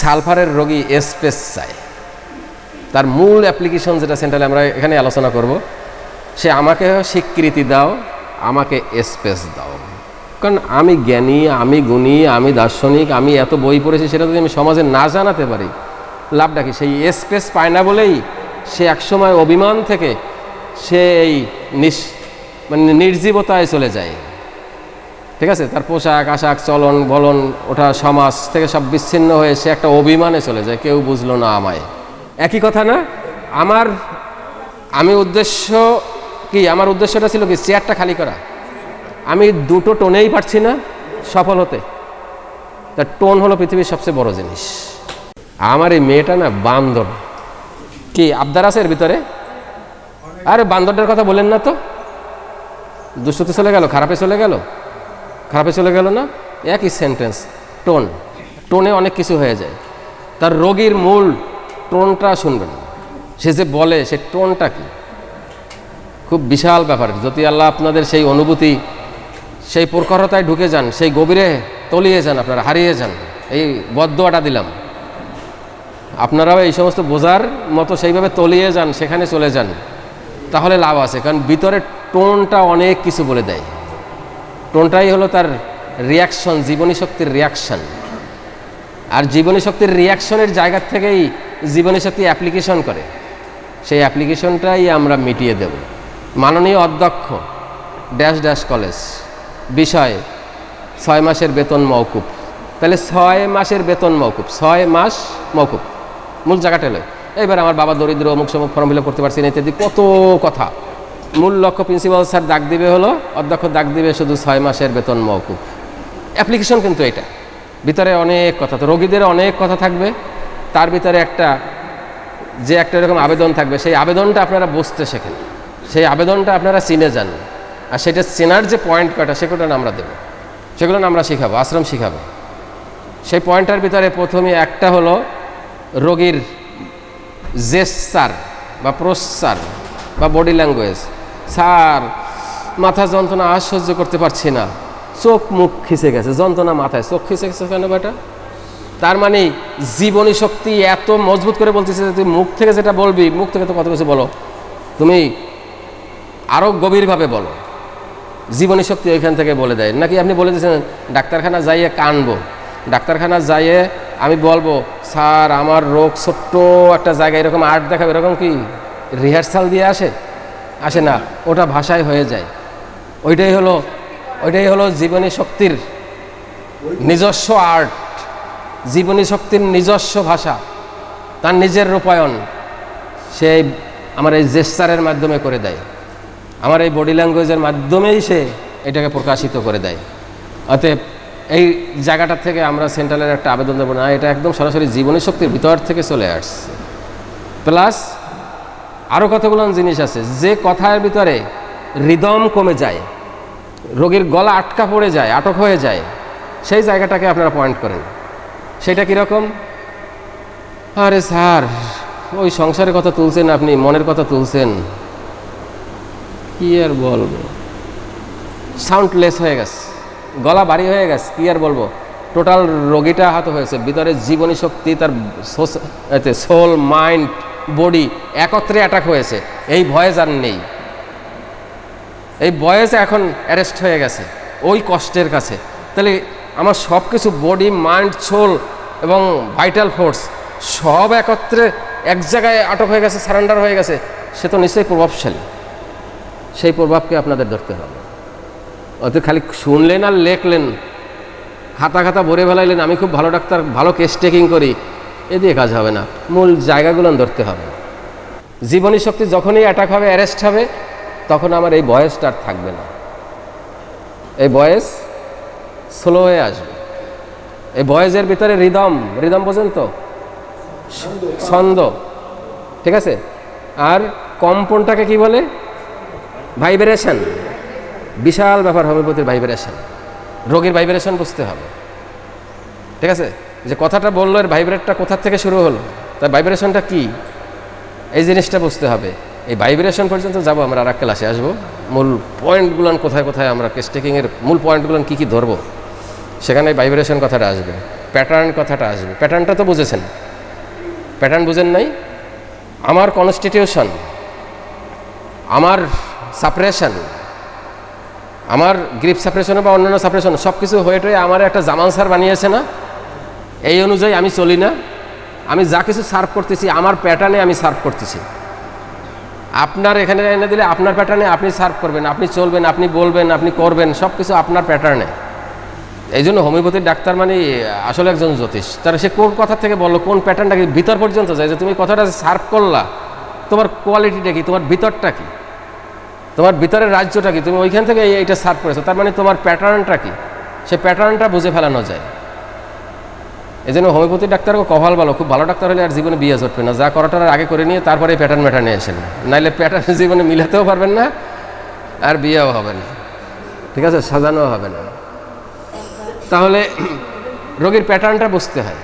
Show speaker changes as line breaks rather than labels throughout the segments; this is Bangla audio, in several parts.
সালফারের রোগী স্পেস চায়। তার মূল অ্যাপ্লিকেশন যেটা সেন্ট্রালে আমরা এখানে আলোচনা করব, সে আমাকে স্বীকৃতি দাও, আমাকে স্পেস দাও। কারণ আমি জ্ঞানী, আমি গুণী, আমি দার্শনিক, আমি এত বই পড়েছি, সেটা যদি আমি সমাজে না জানাতে পারি লাভটা কি? সেই স্পেস পায় না বলেই সে একসময় অভিমান থেকে সে এই নির্জীবতায় চলে যায়। ঠিক আছে, তার পোশাক আশাক চলন বলন ওটা সমাজ থেকে সব বিচ্ছিন্ন হয়ে সে একটা অভিমানে চলে যায়, কেউ বুঝলো না আমায়। একই কথা না? আমি উদ্দেশ্য কি? আমার উদ্দেশ্যটা ছিল কি? চেয়ারটা খালি করা। আমি দুটো টোনেই পারছি না সফল হতে। তার টোন হলো পৃথিবীর সবচেয়ে বড় জিনিস। আমার এই মেয়েটা না বান্দর। কি আবদার আছে এর ভিতরে? আরে বান্দরটার কথা বলেন না তো। দুষ্টতে চলে গেল, খারাপে চলে গেল, খারাপে চলে গেল না, একই সেন্টেন্স। টোনে অনেক কিছু হয়ে যায়। তার রোগীর মূল টোনটা শুনবেন, সে যে বলে সে টোনটা কি, খুব বিশাল ব্যাপার। যদি আল্লাহ আপনাদের সেই অনুভূতি, সেই প্রখরতায় ঢুকে যান, সেই গভীরে তলিয়ে যান, আপনারা হারিয়ে যান, এই বদদোয়াটা দিলাম, আপনারাও এই সমস্ত বোঝার মতো সেইভাবে তলিয়ে যান, সেখানে চলে যান, তাহলে লাভ আছে। কারণ ভিতরে টোনটা অনেক কিছু বলে দেয়। টোনটাই হলো তার রিয়াকশন, জীবনী শক্তির রিয়াকশন। আর জীবনী শক্তির রিয়াকশনের জায়গা থেকেই জীবনী শক্তি অ্যাপ্লিকেশন করে। সেই অ্যাপ্লিকেশনটাই আমরা মিটিয়ে দেব। মাননীয় অধ্যক্ষ ড্যাশ ড্যাশ কলেজ, বিষয় 6 মাসের বেতন মওকুফ। তাহলে 6 মাসের বেতন মওকুফ, 6 মাস মওকুফ, মূল জায়গাটা এলো। এবার আমার বাবা দরিদ্র, অমুক সমুক, ফর্ম ফিল আপ করতে পারছি না, ইত্যাদি কত কথা। মূল লক্ষ্য প্রিন্সিপাল স্যার দাগ দিবে হলো, অধ্যক্ষ দাগ দিবে শুধু 6 মাসের বেতন মওকুফ। অ্যাপ্লিকেশন কিন্তু এটা। ভিতরে অনেক কথা, তো রোগীদের অনেক কথা থাকবে, তার ভিতরে একটা এরকম আবেদন থাকবে। সেই আবেদনটা আপনারা বুঝতে শেখেন, সেই আবেদনটা আপনারা চিনে যান। আর সেটা চেনার যে পয়েন্ট কয়টা, সেগুলো আমরা দেবো, সেগুলো আমরা শিখাবো, আশ্রম শিখাবো। সেই পয়েন্টটার ভিতরে প্রথমে একটা হলো রোগীর জেস্চার বা প্রস্চার বা বডি ল্যাঙ্গুয়েজ। স্যার মাথা যন্ত্রণা আর সহ্য করতে পারছি না, চোখ মুখ খিসে গেছে, যন্ত্রণা মাথায়, চোখ খিসে গেছে কেন বেটা? তার মানে জীবনী শক্তি এত মজবুত করে বলতেছে যে তুই মুখ থেকে যেটা বলবি, মুখ থেকে তো কত কিছু বলো, তুমি আরও গভীরভাবে বলো। জীবনী শক্তি ওইখান থেকে বলে দেয়। নাকি আপনি বলে দিয়েছেন ডাক্তারখানা যাইয়ে কানবো, ডাক্তারখানা যাইয়ে আমি বলবো স্যার আমার রোগ ছোট্ট একটা জায়গায়, এরকম আর্ট দেখাবে, এরকম কি রিহার্সাল দিয়ে আসে না, ওটা ভাষায় হয়ে যায়। ওইটাই হলো জীবনী শক্তির নিজস্ব আর্ট, জীবনী শক্তির নিজস্ব ভাষা, তার নিজের রূপায়ণ সে আমার এই জেস্চারের মাধ্যমে করে দেয়, আমার এই বডি ল্যাঙ্গুয়েজের মাধ্যমেই সে এটাকে প্রকাশিত করে দেয়। অতএব এই জায়গাটা থেকে আমরা সেন্ট্রালের একটা আবেদন দেবো না, এটা একদম সরাসরি জীবনী শক্তির ভিতর থেকে চলে আসছে। প্লাস আরও কতগুলো জিনিস আছে, যে কথার ভিতরে রিদম কমে যায়, রোগীর গলা আটকা পড়ে যায়, আটক হয়ে যায়, সেই জায়গাটাকে আপনারা পয়েন্ট করেন। সেটা কীরকম? আরে স্যার ওই সংসারের কথা তুলছেন, আপনি মনের কথা তুলছেন, কি আর বলবো, সাউন্ডলেস হয়ে গেছে, গলা ভারী হয়ে গেছে, কি আর বলবো। টোটাল রোগীটা আহত হয়েছে, ভিতরে জীবনী শক্তি, তার সোল, মাইন্ড, বডি একত্রে অ্যাটাক হয়েছে। এই ভয়েস আর নেই, এই ভয়েস এখন অ্যারেস্ট হয়ে গেছে ওই কষ্টের কাছে। তাহলে আমার সব কিছু বডি, মাইন্ড, সোল এবং ভাইটাল ফোর্স সব একত্রে এক জায়গায় আটক হয়ে গেছে, সারেন্ডার হয়ে গেছে, সে তো নিশ্চয়ই প্রভাবশালী। সেই প্রভাবকে আপনাদের ধরতে হবে। অত খালি শুনলেন আর লেখলেন, খাতা ভরে ফেলাইলেন আমি খুব ভালো ডাক্তার, ভালো কেস টেকিং করি, এ দিয়ে কাজ হবে না। মূল জায়গাগুলো ধরতে হবে। জীবনী শক্তি যখনই অ্যাটাক হবে, অ্যারেস্ট হবে, তখন আমার এই ভয়েসটা আর থাকবে না, এই ভয়েস স্লো হয়ে আসবে। এই ভয়েসের ভিতরে রিদম বোঝেন তো, ছন্দ, ঠিক আছে। আর কম্পনটাকে কি বলে? ভাইব্রেশন। বিশাল ব্যাপার হোমিওপ্যাথির ভাইব্রেশন। রোগীর ভাইব্রেশন বুঝতে হবে, ঠিক আছে। যে কথাটা বললো এর ভাইব্রেটটা কোথা থেকে শুরু হলো, তার ভাইব্রেশনটা কি, এই জিনিসটা বুঝতে হবে। এই ভাইব্রেশন পর্যন্ত যাবো আমরা, আর এক ক্লাসে আসবো। মূল পয়েন্টগুলো কোথায় আমরা কেস টেকিংয়ের মূল পয়েন্টগুলো কী ধরবো, সেখানে ভাইব্রেশন কথাটা আসবে। প্যাটার্ন কথাটা আসবে। প্যাটার্নটা তো বুঝেছেন, প্যাটার্ন বুঝেন নাই? আমার কনস্টিটিউশন, আমার সাপ্রেশন, আমার গ্রিপ সাপ্রেশন বা অন্যান্য সাপ্রেশন সব কিছু হয়ে আমার একটা জামানসার বানিয়েছে না? এই অনুযায়ী আমি চলি না? আমি যা কিছু সার্ভ করতেছি আমার প্যাটার্নে আমি সার্ভ করতেছি। আপনার এখানে এনে দিলে আপনার প্যাটার্নে আপনি সার্ভ করবেন, আপনি চলবেন, আপনি বলবেন, আপনি করবেন, সব কিছু আপনার প্যাটার্নে। এই জন্য হোমিওপ্যাথির ডাক্তার মানে আসলে একজন জ্যোতিষ। তারা সে কোন কথা থেকে বললো, কোন প্যাটার্নটা কি ভিতর পর্যন্ত যায়, যে তুমি কথাটা সার্ভ করলা, তোমার কোয়ালিটিটা কি, তোমার ভিতরটা কি, তোমার ভিতরের রাজ্যটা কি, তুমি ওইখান থেকে এইটা সার্ভ করেছো, তার মানে তোমার প্যাটার্নটা কি, সে প্যাটার্নটা বুঝে ফেলানো যায়। এই জন্য হোমিওপ্যাথি ডাক্তারকে কপাল ভালো, খুব ভালো ডাক্তার হলে আর জীবনে বিয়ে জটবে না, যা করাটার আগে করে নিয়ে তারপরে প্যাটার্ন ম্যাটার্নে আসেন, নাইলে প্যাটার্ন জীবনে মিলাতেও পারবেন না আর বিয়েও হবে না, ঠিক আছে, সাজানোও হবে না। তাহলে রোগীর প্যাটার্নটা বুঝতে হয়।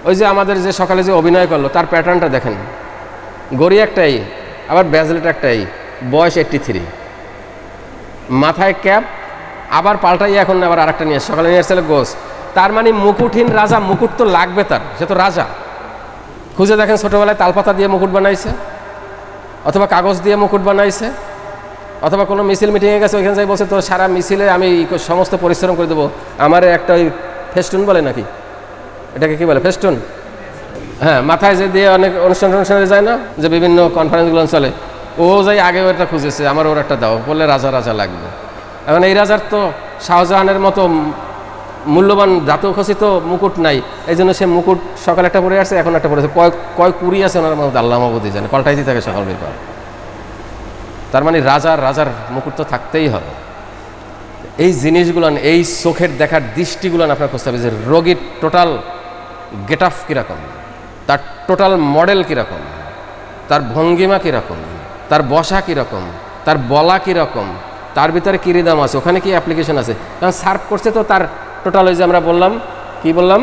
ওই যে আমাদের যে সকালে যে অভিনয় করলো তার প্যাটার্নটা দেখেন, গড়ি একটাই, আবার ব্যাজলেট একটাই, বয়স 83, মাথায় ক্যাপ, আবার পাল্টাই এখন আবার আরেকটা নিয়ে সকালে নিয়ে আসছিল গোস। তার মানে মুকুটহীন রাজা, মুকুট তো লাগবে তার, সে তো রাজা। খুঁজে দেখেন ছোটোবেলায় তালপাতা দিয়ে মুকুট বানাইছে, অথবা কাগজ দিয়ে মুকুট বানাইছে, অথবা কোনো মিছিল মিটিংয়ে গেছে, ওইখানে যাই বলছে তো সারা মিছিলে আমি সমস্ত পরিশ্রম করে দেবো, আমার একটা ওই ফেস্টুন বলে নাকি, এটাকে কি বলে, ফেস্টুন, হ্যাঁ, মাথায় যে দিয়ে অনেক অনুষ্ঠানে যায় না, যে বিভিন্ন কনফারেন্সগুলো চলে, ও যাই আগে ওটা খুঁজেছে, আমার ওর একটা দাও, বললে রাজা রাজা লাগবে। এখন এই রাজার তো শাহজাহানের মতো মূল্যবান ধাতু খচিত মুকুট নাই, এই জন্য সে মুকুট সকালে একটা পরে আসছে, এখন একটা পরেছে, কয় কুড়ি আছে ওনার মধ্যে আল্লাহ মাহবুদি জানে, পাল্টাইতে থাকে সকাল বিকাল। তার মানে রাজার মুকুট তো থাকতেই হবে। এই জিনিসগুলো, এই চোখের দেখার দৃষ্টিগুলো আপনার খুঁজতে হবে, যে রোগীর টোটাল গেট আপ কীরকম, তার টোটাল মডেল কীরকম, তার ভঙ্গিমা কীরকম, তার বসা কীরকম, তার বলা কীরকম, তার ভিতরে কী রিদম আছে, ওখানে কি অ্যাপ্লিকেশন আছে। কারণ সার্ভ করছে তো তার টোটাল, ওই যে আমরা বললাম, কি বললাম,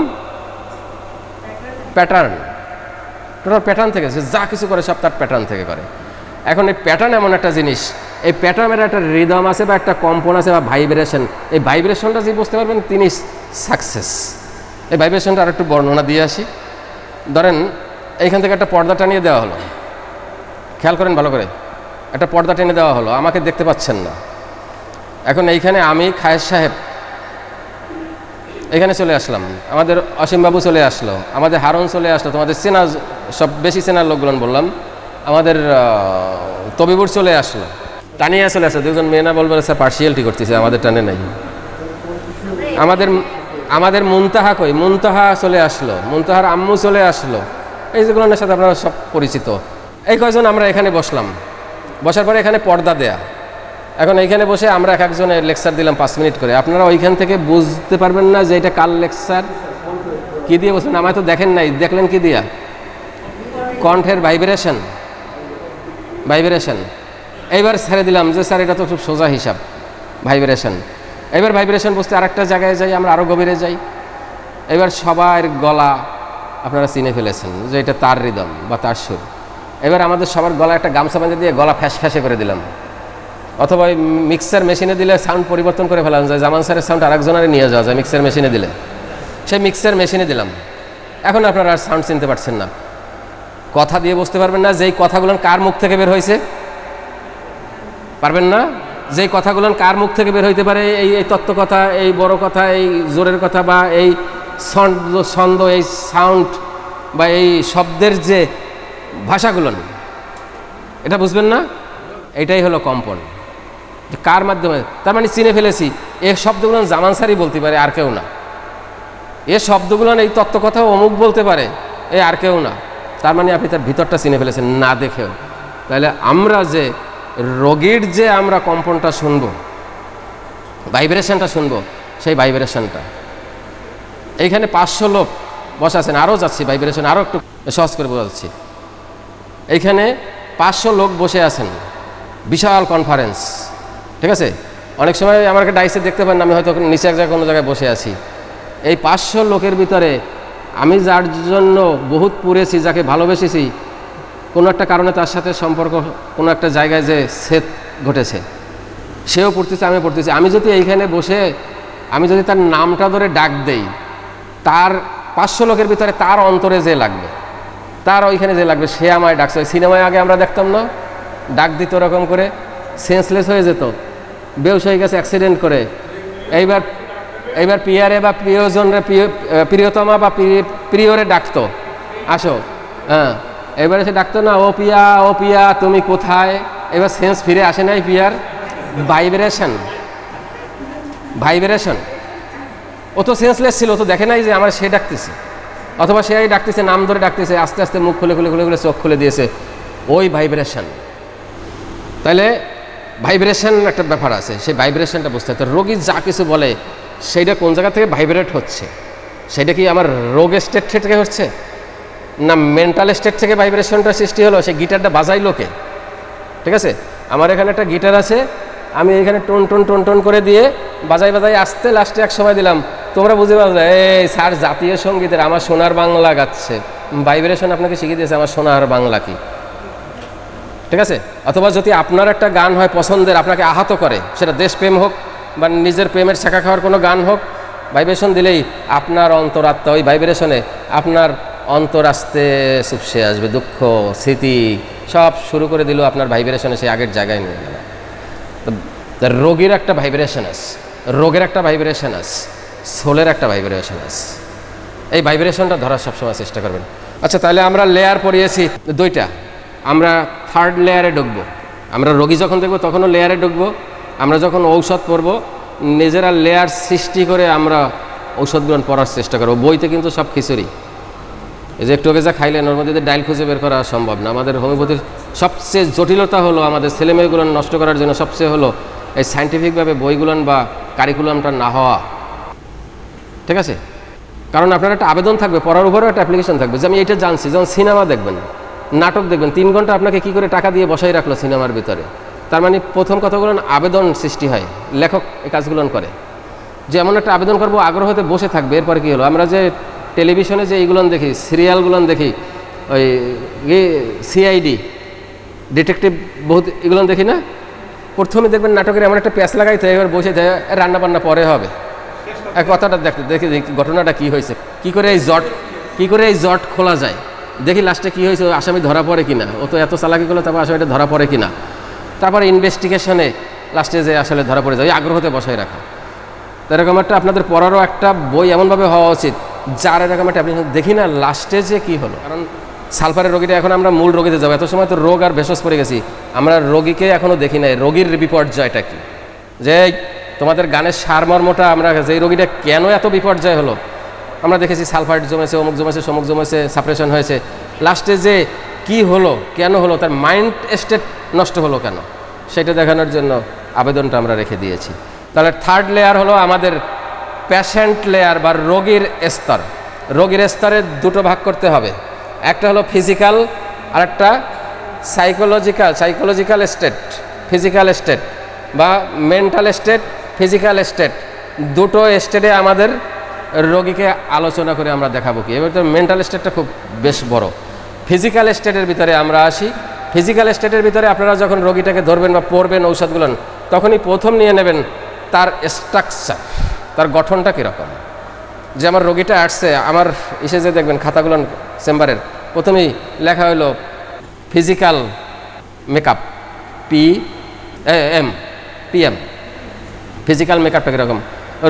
প্যাটার্ন, টোটাল প্যাটার্ন থেকে যা কিছু করে সব তার প্যাটার্ন থেকে করে। এখন এই প্যাটার্ন এমন একটা জিনিস, এই প্যাটার্নের একটা রিদম আছে বা একটা কম্পন আছে বা ভাইব্রেশন, এই ভাইব্রেশনটা যে বুঝতে পারবেন তিনি সাকসেস। এই ভাইব্রেশনটা আর একটু বর্ণনা দিয়ে আসি। ধরেন এইখান থেকে একটা পর্দা টানিয়ে দেওয়া হলো, খেয়াল করেন ভালো করে, একটা পর্দা টেনে দেওয়া হলো, আমাকে দেখতে পাচ্ছেন না। এখন এইখানে আমি খায়ের সাহেব এখানে চলে আসলাম, আমাদের অসীমবাবু চলে আসলো, আমাদের হারুন চলে আসলো, তোমাদের চেনা সব বেশি চেনার লোকগুলো বললাম, আমাদের তবিবুর চলে আসলো, তানিয়া চলে আসলো, দুজন মেয়ে না বলবো স্যার পার্সিয়ালিটি করতেছে, আমাদের টানে নাই। আমাদের মুনতাহা কই, মুনতাহা চলে আসলো, মুনতাহার আম্মু চলে আসলো, এই যেগুলোর সাথে আপনারা সব পরিচিত। এই কয়জন আমরা এখানে বসলাম, বসার পরে এখানে পর্দা দেয়া, এখন এইখানে বসে আমরা এক একজনের লেকচার দিলাম 5 মিনিট করে। আপনারা ওইখান থেকে বুঝতে পারবেন না যে এটা কার লেকচার, কী দিয়ে বসলেন, আমায় তো দেখেন নাই, দেখলেন কি দিয়া, কণ্ঠের ভাইব্রেশন। এইবার ছেড়ে দিলাম যে স্যার এটা তো খুব সোজা হিসাব, ভাইব্রেশন। এবার ভাইব্রেশন বুঝতে আরেকটা জায়গায় যাই, আমরা আরও গভীরে যাই। এবার সবার গলা আপনারা চিনে ফেলেছেন যে এটা তার রিদম বা তার সুর। এবার আমাদের সবার গলা একটা গামছা বেঁধে দিয়ে গলা ফ্যাসে করে দিলাম, অথবা ওই মিক্সার মেশিনে দিলে সাউন্ড পরিবর্তন করে ফেলানো যায়, জামান স্যারের সাউন্ড আরেকজনের নিয়ে যাওয়া যায় মিক্সার মেশিনে দিলে, সেই মিক্সার মেশিনে দিলাম। এখন আপনারা আর সাউন্ড চিনতে পারছেন না, কথা দিয়ে বুঝতে পারবেন না যেই কথাগুলো কার মুখ থেকে বের হয়েছে, পারবেন না, যেই কথাগুলো কার মুখ থেকে বের হইতে পারে, এই তত্ত্ব কথা, এই বড় কথা, এই জোরের কথা, বা এই ছন্দ, এই সাউন্ড বা এই শব্দের যে ভাষাগুলো, এটা বুঝবেন না। এটাই হলো কম্পন, কার মাধ্যমে। তার মানে চিনে ফেলেছি, এই শব্দগুলো জামান স্যারই বলতে পারে, আর কেউ না। এই শব্দগুলো এই তত্ত্ব কথা অমুক বলতে পারে, এই আর কেউ না। তার মানে আপনি তার ভিতরটা চিনে ফেলেছেন না দেখেও। তাহলে আমরা যে রোগীর যে আমরা কম্পনটা শুনবো, ভাইব্রেশনটা শুনবো, সেই ভাইব্রেশনটা এইখানে 500 লোক বসা আছেন, আরও যাচ্ছি ভাইব্রেশন আরও একটু সহজ করে বোঝাচ্ছি। এইখানে 500 লোক বসে আছেন, বিশাল কনফারেন্স, ঠিক আছে। অনেক সময় আমাকে ডাইসে দেখতে পারেন, আমি হয়তো নিচে এক জায়গায় কোনো জায়গায় বসে আছি। এই 500 লোকের ভিতরে আমি যার জন্য বহুত পড়েছি, যাকে ভালোবেসেছি, কোনো একটা কারণে তার সাথে সম্পর্ক কোনো একটা জায়গায় যে ছেদ ঘটেছে, সেও পড়তেছে, আমি পড়তেছি। আমি যদি এইখানে বসে আমি যদি তার নামটা ধরে ডাক দেই, তার 500 লোকের ভিতরে তার অন্তরে যে লাগবে, তার ওইখানে যে লাগবে, সে আমায় ডাকছে। ওই সিনেমায় আগে আমরা দেখতাম না, ডাক দিত ওরকম করে, সেন্সলেস হয়ে যেত, বেউস হয়ে গেছে অ্যাক্সিডেন্ট করে। এইবার পিয়ারে বা প্রিয়জনরে, প্রিয়তমা বা প্রিয়রে ডাকতো, আসো, হ্যাঁ, এবারে সে ডাকতো না, ও পিয়া তুমি কোথায়। এবার সেন্স ফিরে আসে নাই পিয়ার, ভাইব্রেশন। ও তো সেন্সলেস ছিল, ও তো দেখে নাই যে আমার সে ডাকতেছে, অথবা সে ডাকতেছে, নাম ধরে ডাকতেছে, আস্তে আস্তে মুখ খুলে চোখ খুলে দিয়েছে, ওই ভাইব্রেশন। তাহলে ভাইব্রেশন একটা ব্যাপার আছে, সেই ভাইব্রেশনটা বুঝতে হয়। তো রোগী যা কিছু বলে সেইটা কোন জায়গা থেকে ভাইব্রেট হচ্ছে, সেটা কি আমার রোগ স্টেট থেকে হচ্ছে, না মেন্টাল স্টেট থেকে ভাইব্রেশনটা সৃষ্টি হলো? সে গিটারটা বাজাইলো কে? ঠিক আছে, আমার এখানে একটা গিটার আছে, আমি এখানে টোন করে দিয়ে বাজাই আসতে লাস্টে এক সময় দিলাম, তোমরা বুঝে পারবে এই স্যার জাতীয় সঙ্গীতের আমার সোনার বাংলা গাচ্ছে। ভাইব্রেশন আপনাকে শিখিয়ে দিয়েছে আমার সোনার বাংলা কি। ঠিক আছে, অথবা যদি আপনার একটা গান হয় পছন্দের, আপনাকে আহত করে, সেটা দেশপ্রেম হোক বা নিজের প্রেমের শেখা খাওয়ার কোনো গান হোক, ভাইব্রেশন দিলেই আপনার অন্তরাত্মা ওই ভাইব্রেশনে আপনার অন্তর আসতে চুপসে আসবে, দুঃখ স্মৃতি সব শুরু করে দিল আপনার ভাইব্রেশনে, সে আগের জায়গায় নিয়ে গেল। তো রোগীর একটা ভাইব্রেশন আছে, রোগের একটা ভাইব্রেশন আছে, সোলের একটা ভাইব্রেশন আছে। এই ভাইব্রেশনটা ধরার সবসময় চেষ্টা করবেন। আচ্ছা, তাহলে আমরা লেয়ার পড়িয়েছি দুইটা, আমরা থার্ড লেয়ারে ঢুকবো। আমরা রোগী যখন দেখবো তখনও লেয়ারে ঢুকবো, আমরা যখন ঔষধ পড়বো নিজেরা লেয়ার সৃষ্টি করে আমরা ঔষধগুলো পড়ার চেষ্টা করবো। বইতে কিন্তু সব খিচুড়ি, এই যে একটু আগে যা খাইলেন ওর মধ্যে ডাইল খুঁজে বের করা সম্ভব না। আমাদের হোমিওপ্যাথির সবচেয়ে জটিলতা হলো আমাদের ছেলেমেয়েগুলো নষ্ট করার জন্য সবচেয়ে হলো এই সায়েন্টিফিকভাবে বইগুলোন বা কারিকুলামটা না হওয়া। ঠিক আছে, কারণ আপনার একটা আবেদন থাকবে, পড়ার উপরেও একটা অ্যাপ্লিকেশন থাকবে যে আমি এটা জানছি। যেমন সিনেমা দেখবেন, নাটক দেখবেন, 3 ঘন্টা আপনাকে কি করে টাকা দিয়ে বসাই রাখলো সিনেমার ভিতরে, তার মানে প্রথম কথাগুলো আবেদন সৃষ্টি হয়, লেখক এই কাজগুলো করে যে এমন একটা আবেদন করবো, আগ্রহতে বসে থাকবে। এরপর কি হলো, আমরা যে টেলিভিশনে যে এইগুলো দেখি, সিরিয়ালগুলো দেখি, ওই সিআইডি ডিটেকটিভ বহুত এগুলো দেখি না, প্রথমে দেখবেন নাটকের এমন একটা প্যাঁচ লাগাইতে, এবার বসে রান্না বান্না পরে হবে, কথাটা দেখতে দেখি ঘটনাটা কি হয়েছে, কি করে এই জট খোলা যায়, দেখি লাস্টে কি হয়েছে, আসামি ধরা পড়ে কিনা, ও তো এত চালাকি করলো, তারপর আসামিটা ধরা পড়ে কিনা, তারপর ইনভেস্টিগেশনে লাস্টে যে আসলে ধরা পড়ে যায়, ওই আগ্রহতে বসায় রাখা। তো এরকম একটা আপনাদের পড়ারও একটা বই এমনভাবে হওয়া উচিত যার এরকম একটা আপনি দেখি না লাস্টে যে কি হলো। কারণ সালফারের রোগীটা এখন আমরা মূল রোগীতে যাবো, এত সময় তো রোগ আর ভেষজ পড়ে গেছি, আমরা রোগীকে এখনও দেখি নাই, রোগীর বিপর্যয়টা কি, যে তোমাদের গানের সারমর্মটা আমরা, যে রোগীটা কেন এত বিপর্যয় হলো, আমরা দেখেছি সালফারেট জমেছে, অমুক জমেছে, সমুক জমেছে, সাপ্রেশন হয়েছে, লাস্টে যে কি হলো, কেন হলো, তার মাইন্ড স্টেট নষ্ট হলো কেন, সেটা দেখানোর জন্য আবেদনটা আমরা রেখে দিয়েছি। তাহলে থার্ড লেয়ার হলো আমাদের পেশেন্ট লেয়ার বা রোগীর স্তর। রোগীর স্তরে দুটো ভাগ করতে হবে, একটা হলো ফিজিক্যাল আর একটা সাইকোলজিক্যাল স্টেট। ফিজিক্যাল স্টেট বা মেন্টাল স্টেট, ফিজিক্যাল স্টেট, দুটো স্টেটে আমাদের রোগীকে আলোচনা করে আমরা দেখাবো কি। এবার তো মেন্টাল স্টেটটা খুব বেশ বড়। ফিজিক্যাল স্টেটের ভিতরে আমরা আসি। ফিজিক্যাল স্টেটের ভিতরে আপনারা যখন রোগীটাকে ধরবেন বা পড়বেন ঔষধগুলো, তখনই প্রথম নিয়ে নেবেন তার স্ট্রাকচার, তার গঠনটা কীরকম। যে আমার রোগীটা আসছে, আমার এসে যে দেখবেন খাতাগুলো চেম্বারের, প্রথমেই লেখা হলো ফিজিক্যাল মেকআপ, PM, ফিজিক্যাল মেকআপটা কীরকম,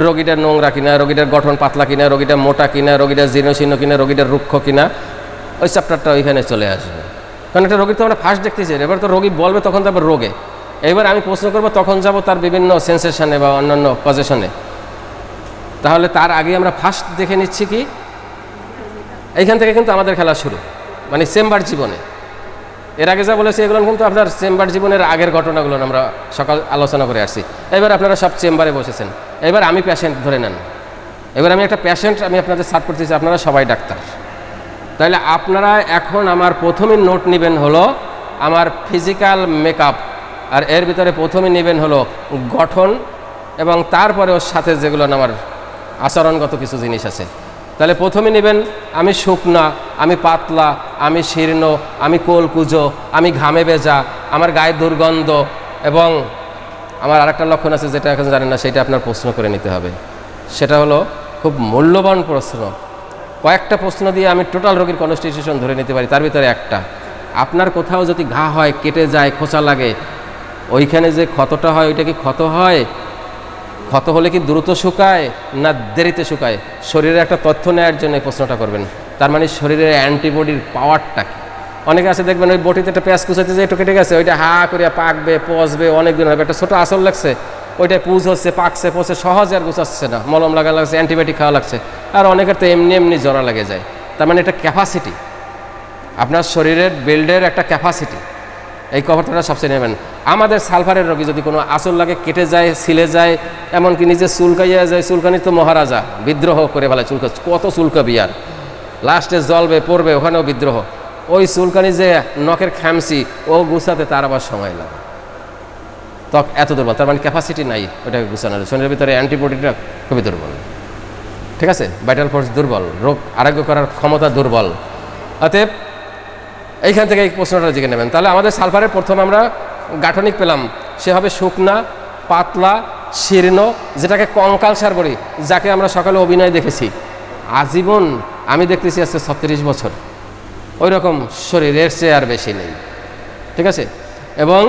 রোগীটার নোংরা কিনা, রোগীটার গঠন পাতলা কিনা, রোগীটা মোটা কিনা, রোগীটার জীর্ণশীর্ণ কিনা, রোগীটার রুক্ষ কিনা, ওই চ্যাপ্টারটা ওইখানে চলে আসবে। কারণ একটা রোগী তো আমরা ফার্স্ট দেখতেছি, এবার তো রোগী বলবে তখন যাবে রোগে, এবার আমি প্রশ্ন করবো তখন যাব তার বিভিন্ন সেন্সেশনে বা অন্যান্য পজিশনে। তাহলে তার আগে আমরা ফার্স্ট দেখে নিচ্ছি কি, এইখান থেকে কিন্তু আমাদের খেলা শুরু, মানে চেম্বার জীবনে। এর আগে যা বলেছি এগুলো কিন্তু আপনার চেম্বার জীবনের আগের ঘটনাগুলো আমরা সকাল আলোচনা করে আসছি। এবার আপনারা সব চেম্বারে বসেছেন, এবার আমি পেশেন্ট ধরে নেন, এবার আমি একটা পেশেন্ট আমি আপনাদের সার্ভ করতেছি, আপনারা সবাই ডাক্তার। তাহলে আপনারা এখন আমার প্রথমে নোট নেবেন হলো আমার ফিজিক্যাল মেকআপ, আর এর ভিতরে প্রথমে নেবেন হলো গঠন, এবং তারপরে ওর সাথে যেগুলো আমার আচরণগত কিছু জিনিস আছে। তাহলে প্রথমে নেবেন আমি শুকনা, আমি পাতলা, আমি শীর্ণ, আমি কোলকুজো, আমি ঘামে ভেজা, আমার গায়ে দুর্গন্ধ, এবং আমার আরেকটা লক্ষণ আছে যেটা এখন জানেন না, সেটা আপনার প্রশ্ন করে নিতে হবে। সেটা হলো খুব মূল্যবান প্রশ্ন। কয়েকটা প্রশ্ন দিয়ে আমি টোটাল রোগীর কনস্টিটিউশন ধরে নিতে পারি। তার ভিতরে একটা, আপনার কোথাও যদি ঘা হয়, কেটে যায়, খোঁচা লাগে, ওইখানে যে ক্ষতটা হয় ওইটা কি ক্ষত হয়? ক্ষত হলে কি দ্রুত শুকায় না দেরিতে শুকায়? শরীরের একটা তথ্য নেওয়ার জন্য এই প্রশ্নটা করবেন। তার মানে শরীরের অ্যান্টিবডির পাওয়ারটা কি। অনেকে আছে দেখবেন ওই বটিতে একটা পেঁয়াজ কুচাইতে যে একটু কেটে গেছে, ওইটা হা করে পাকবে, পচবে, অনেক দিন হবে। একটা ছোটো আসল লাগছে, ওইটা পুজ হচ্ছে, পাকছে, পচে, সহজে আর গুছাচ্ছে না, মলম লাগা লাগছে, অ্যান্টিবায়োটিক খাওয়া লাগছে। আর অনেকের তো এমনি এমনি জরা লেগে যায়। তার মানে এটা ক্যাপাসিটি, আপনার শরীরের বিল্ডের একটা ক্যাপাসিটি। এই কথাটা সবচেয়ে নেবেন। আমাদের সালফারের রোগী যদি কোনো আসল লাগে, কেটে যায়, ছিলে যায়, এমনকি নিজে চুলকাইয়া যায়, চুলকানি তো মহারাজা, বিদ্রোহ করে ফেলে, চুলকা কত চুলকাবি আর লাস্টে জ্বলবে, পড়বে, ওখানেও বিদ্রোহ। ওই চুলকানি যে নখের খ্যামসি ও গুছাতে তার আবার সময় লাগে, ত্বক এত দুর্বল। তার মানে ক্যাপাসিটি নাই ওটাকে গুছানোর। শরীরের ভিতরে অ্যান্টিবডিটা খুবই দুর্বল, ঠিক আছে, ভাইটাল ফোর্স দুর্বল, রোগ আরোগ্য করার ক্ষমতা দুর্বল। অতএব এইখান থেকে এই প্রশ্নটা জেগে নেবেন। তাহলে আমাদের সালফারের প্রথম আমরা গাঠনিক পেলাম, সে হবে শুকনা, পাতলা, শীর্ণ, যেটাকে কঙ্কালসার বলি, যাকে আমরা সকালে অভিনয় দেখেছি। আজীবন আমি দেখতেছি আজকে 36 বছর, ওই রকম শরীরের চেয়ে আর বেশি নেই, ঠিক আছে। এবং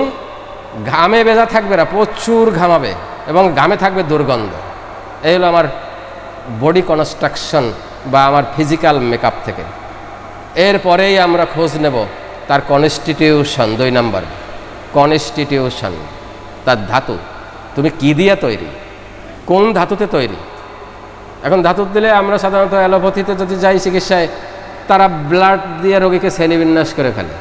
ঘামে ভেজা থাকবে না, প্রচুর ঘামাবে, এবং ঘামে থাকবে দুর্গন্ধ। এই হলো আমার বডি কনস্ট্রাকশন বা আমার ফিজিক্যাল মেকআপ থেকে। এরপরেই আমরা খোঁজ নেব তার কনস্টিটিউশন। 2 নাম্বার, কনস্টিটিউশন, তার ধাতু। তুমি কি দিয়ে তৈরি, কোন ধাতুতে তৈরি। এখন ধাতু দিলে আমরা সাধারণত অ্যালোপ্যাথিতে যদি যাই চিকিৎসায়, তারা ব্লাড দিয়ে রোগীকে শ্রেণীবিন্যাস করে ফেলে।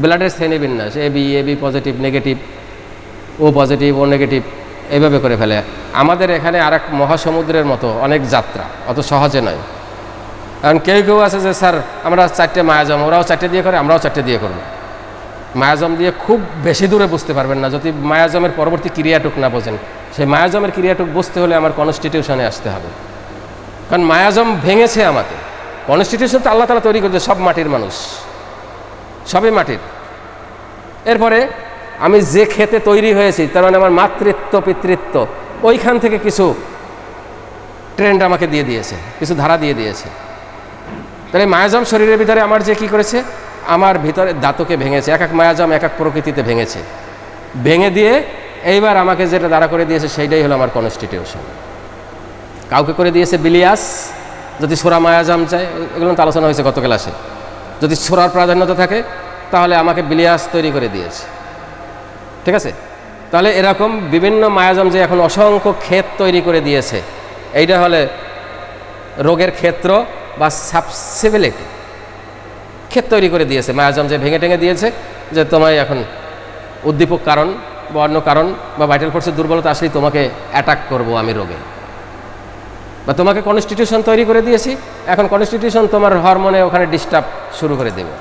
ব্লাডের শ্রেণীবিন্যাস এবি পজিটিভ, নেগেটিভ, ও পজিটিভ, ও নেগেটিভ, এইভাবে করে ফেলে। আমাদের এখানে আর এক মহাসমুদ্রের মতো অনেক যাত্রা, অত সহজে নয়। কারণ কেউ কেউ আছে যে স্যার আমরা 4টে মায়াজম, ওরাও 4টে দিয়ে করে, আমরাও 4টে দিয়ে করব। মায়াজম দিয়ে খুব বেশি দূরে বুঝতে পারবেন না যদি মায়াজমের পরবর্তী ক্রিয়াটুক না বোঝেন। সেই মায়াজমের ক্রিয়াটুক বুঝতে হলে আমার কনস্টিটিউশনে আসতে হবে। কারণ মায়াজম ভেঙেছে আমাকে। কনস্টিটিউশন তো আল্লাহ তাআলা তৈরি করেছে, সব মাটির মানুষ, সবই মাটির। এরপরে আমি যে খেতে তৈরি হয়েছি, তার মানে আমার মাতৃত্ব, পিতৃত্ব, ওইখান থেকে কিছু ট্রেন্ড আমাকে দিয়ে দিয়েছে, কিছু ধারা দিয়ে দিয়েছে। তাহলে মায়াজম শরীরের ভিতরে আমার যে কি করেছে, আমার ভিতরে ধাতুকে ভেঙেছে। এক এক মায়াজম এক এক প্রকৃতিতে ভেঙেছে, ভেঙে দিয়ে এইবার আমাকে যেটা দাঁড়া করে দিয়েছে সেইটাই হলো আমার কনস্টিটিউশন। কাউকে করে দিয়েছে বিলিয়াস, যদি সোরা মায়াজাম চায়, এগুলো তো আলোচনা হয়েছে গত ক্লাসে। যদি সোরার প্রাধান্যতা থাকে তাহলে আমাকে বিলিয়াস তৈরি করে দিয়েছে, ঠিক আছে। তাহলে এরকম বিভিন্ন মায়াজম যে এখন অসংখ্য ক্ষেত তৈরি করে দিয়েছে, এইটা হলে রোগের ক্ষেত্র বা সাবসিবিলিটি, ক্ষেত তৈরি করে দিয়েছে। মায়াজম যে ভেঙে টেঙে দিয়েছে যে তোমায় এখন উদ্দীপক কারণ বা অন্য কারণ বা ভাইটাল ফোর্সের দুর্বলতা আসলেই তোমাকে অ্যাটাক করব আমি রোগে, বা তোমাকে কনস্টিটিউশন তৈরি করে দিয়েছি, এখন কনস্টিটিউশন তোমার হরমোনে ওখানে ডিস্টার্ব শুরু করে দেবে।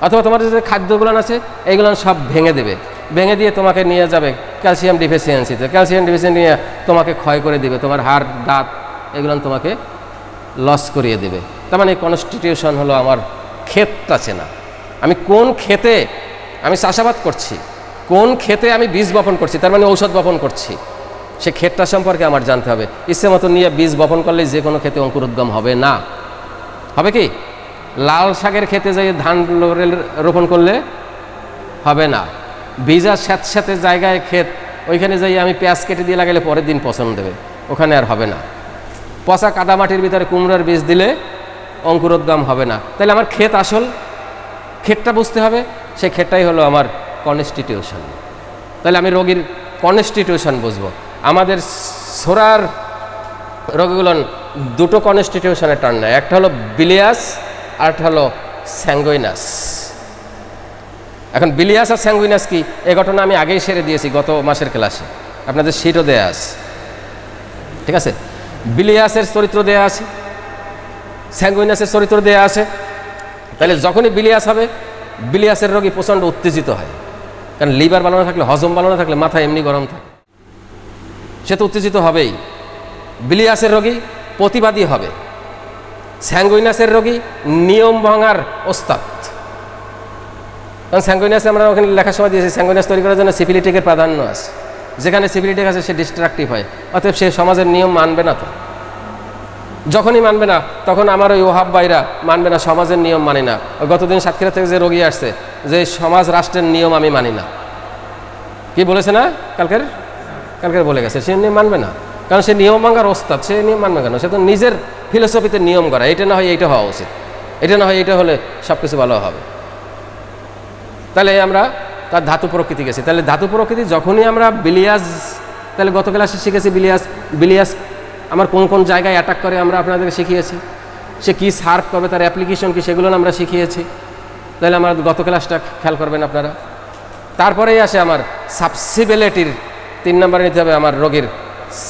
অথবা তোমার যে খাদ্যগুলো আছে এইগুলো সব ভেঙে দেবে, ভেঙে দিয়ে তোমাকে নিয়ে যাবে ক্যালসিয়াম ডিফিসিয়েন্সিতে। ক্যালসিয়াম ডিফিসিয়েন্সি নিয়ে তোমাকে ক্ষয় করে দেবে, তোমার হাড়, দাঁত, এগুলো তোমাকে লস করিয়ে দেবে। তার মানে কনস্টিটিউশন হলো আমার ক্ষেতটা চেনা। আমি কোন ক্ষেতে আমি চাষাবাদ করছি, কোন ক্ষেতে আমি বীজ বপন করছি, তার মানে ঔষধ বপন করছি, সে ক্ষেতটা সম্পর্কে আমার জানতে হবে। ইচ্ছে মতো নিয়ে বীজ বপন করলে যে কোনো ক্ষেতে অঙ্কুরোদ্গম হবে না। হবে কি? লাল শাকের ক্ষেতে যাই ধান রোপণ করলে হবে না। বীজা স্যাঁতস্যাঁতে জায়গায় ক্ষেত, ওইখানে যাই আমি পেঁয়াজ কেটে দিয়ে লাগালে পরের দিন পছন্দ দেবে, ওখানে আর হবে না। পচা কাদামাটির ভিতরে কুমড়ার বীজ দিলে অঙ্কুরোদ্গম হবে না। তাহলে আমার ক্ষেত আসল, ক্ষেতটা বুঝতে হবে, সেই ক্ষেতটাই হলো আমার কনস্টিটিউশন। তাহলে আমি রোগীর কনস্টিটিউশন বুঝবো। আমাদের সোরার রোগগুলো দুটো কনস্টিটিউশনের টার্ন নেয়, একটা হলো বিলিয়াস আর একটা হলো স্যাঙ্গুইনাস। এখন বিলিয়াস আর স্যাঙ্গুইনাস কি, এই ঘটনা আমি আগেই সেরে দিয়েছি গত মাসের ক্লাসে, আপনাদের সিটও দেয়া আছে, ঠিক আছে। বিলিয়াসের চরিত্র দেয়া আছে, স্যাঙ্গুইনাসের চরিত্র দেয়া আছে। তাহলে যখনই বিলিয়াস হবে, বিলিয়াসের রোগী প্রচণ্ড উত্তেজিত হয়, কারণ লিভার ভালো না থাকলে, হজম ভালো না থাকলে মাথা এমনি গরম থাকে, সে তো উত্তেজিত হবেই। বিলিয়াসের রোগী প্রতিবাদী হবে, স্যাঙ্গুইনাসের রোগী নিয়ম ভাঙার ওস্তাদ। কারণ স্যাঙ্গুইনাসে আমরা ওখানে লেখার সময় দিয়েছি, স্যাঙ্গুইনাস তৈরি করার জন্য সিফিলিটিকের প্রাধান্য আছে। যেখানে সিফিলিটিক আছে সে ডিস্ট্রাকটিভ হয়, অতএব সে সমাজের নিয়ম মানবে না। তো যখনই মানবে না তখন আমার ওই ওহাব ভাইরা মানবে না, সমাজের নিয়ম মানি না। গতদিন সাতক্ষীরা থেকে যে রোগী আসছে যে সমাজ রাষ্ট্রের নিয়ম আমি মানি না, কি বলেছে না কালকের বলে গেছে, সে নিয়ম মানবে না, কারণ সে নিয়ম ভাঙার ওস্তাদ, সে নিয়ম মানবে কেন? সে তো নিজের ফিলোসফিতে নিয়ম করা, এটা না হয় এইটা হওয়া উচিত, এটা না হয় এইটা হলে সব কিছু ভালো হবে। তাহলে আমরা তার ধাতু প্রকৃতি গেছি। তাহলে ধাতু প্রকৃতি যখনই আমরা বিলিয়াস, তাহলে গত ক্লাসে শিখেছি বিলিয়াস আমার কোন কোন জায়গায় অ্যাটাক করে আমরা আপনাদেরকে শিখিয়েছি, সে কী সার্ভ করবে, তার অ্যাপ্লিকেশন কী, সেগুলো আমরা শিখিয়েছি। তাহলে আমার গত ক্লাসটা খেয়াল করবেন আপনারা। তারপরেই আসে আমার সাবসিবিলিটির 3 নম্বরে নিতে হবে আমার রোগীর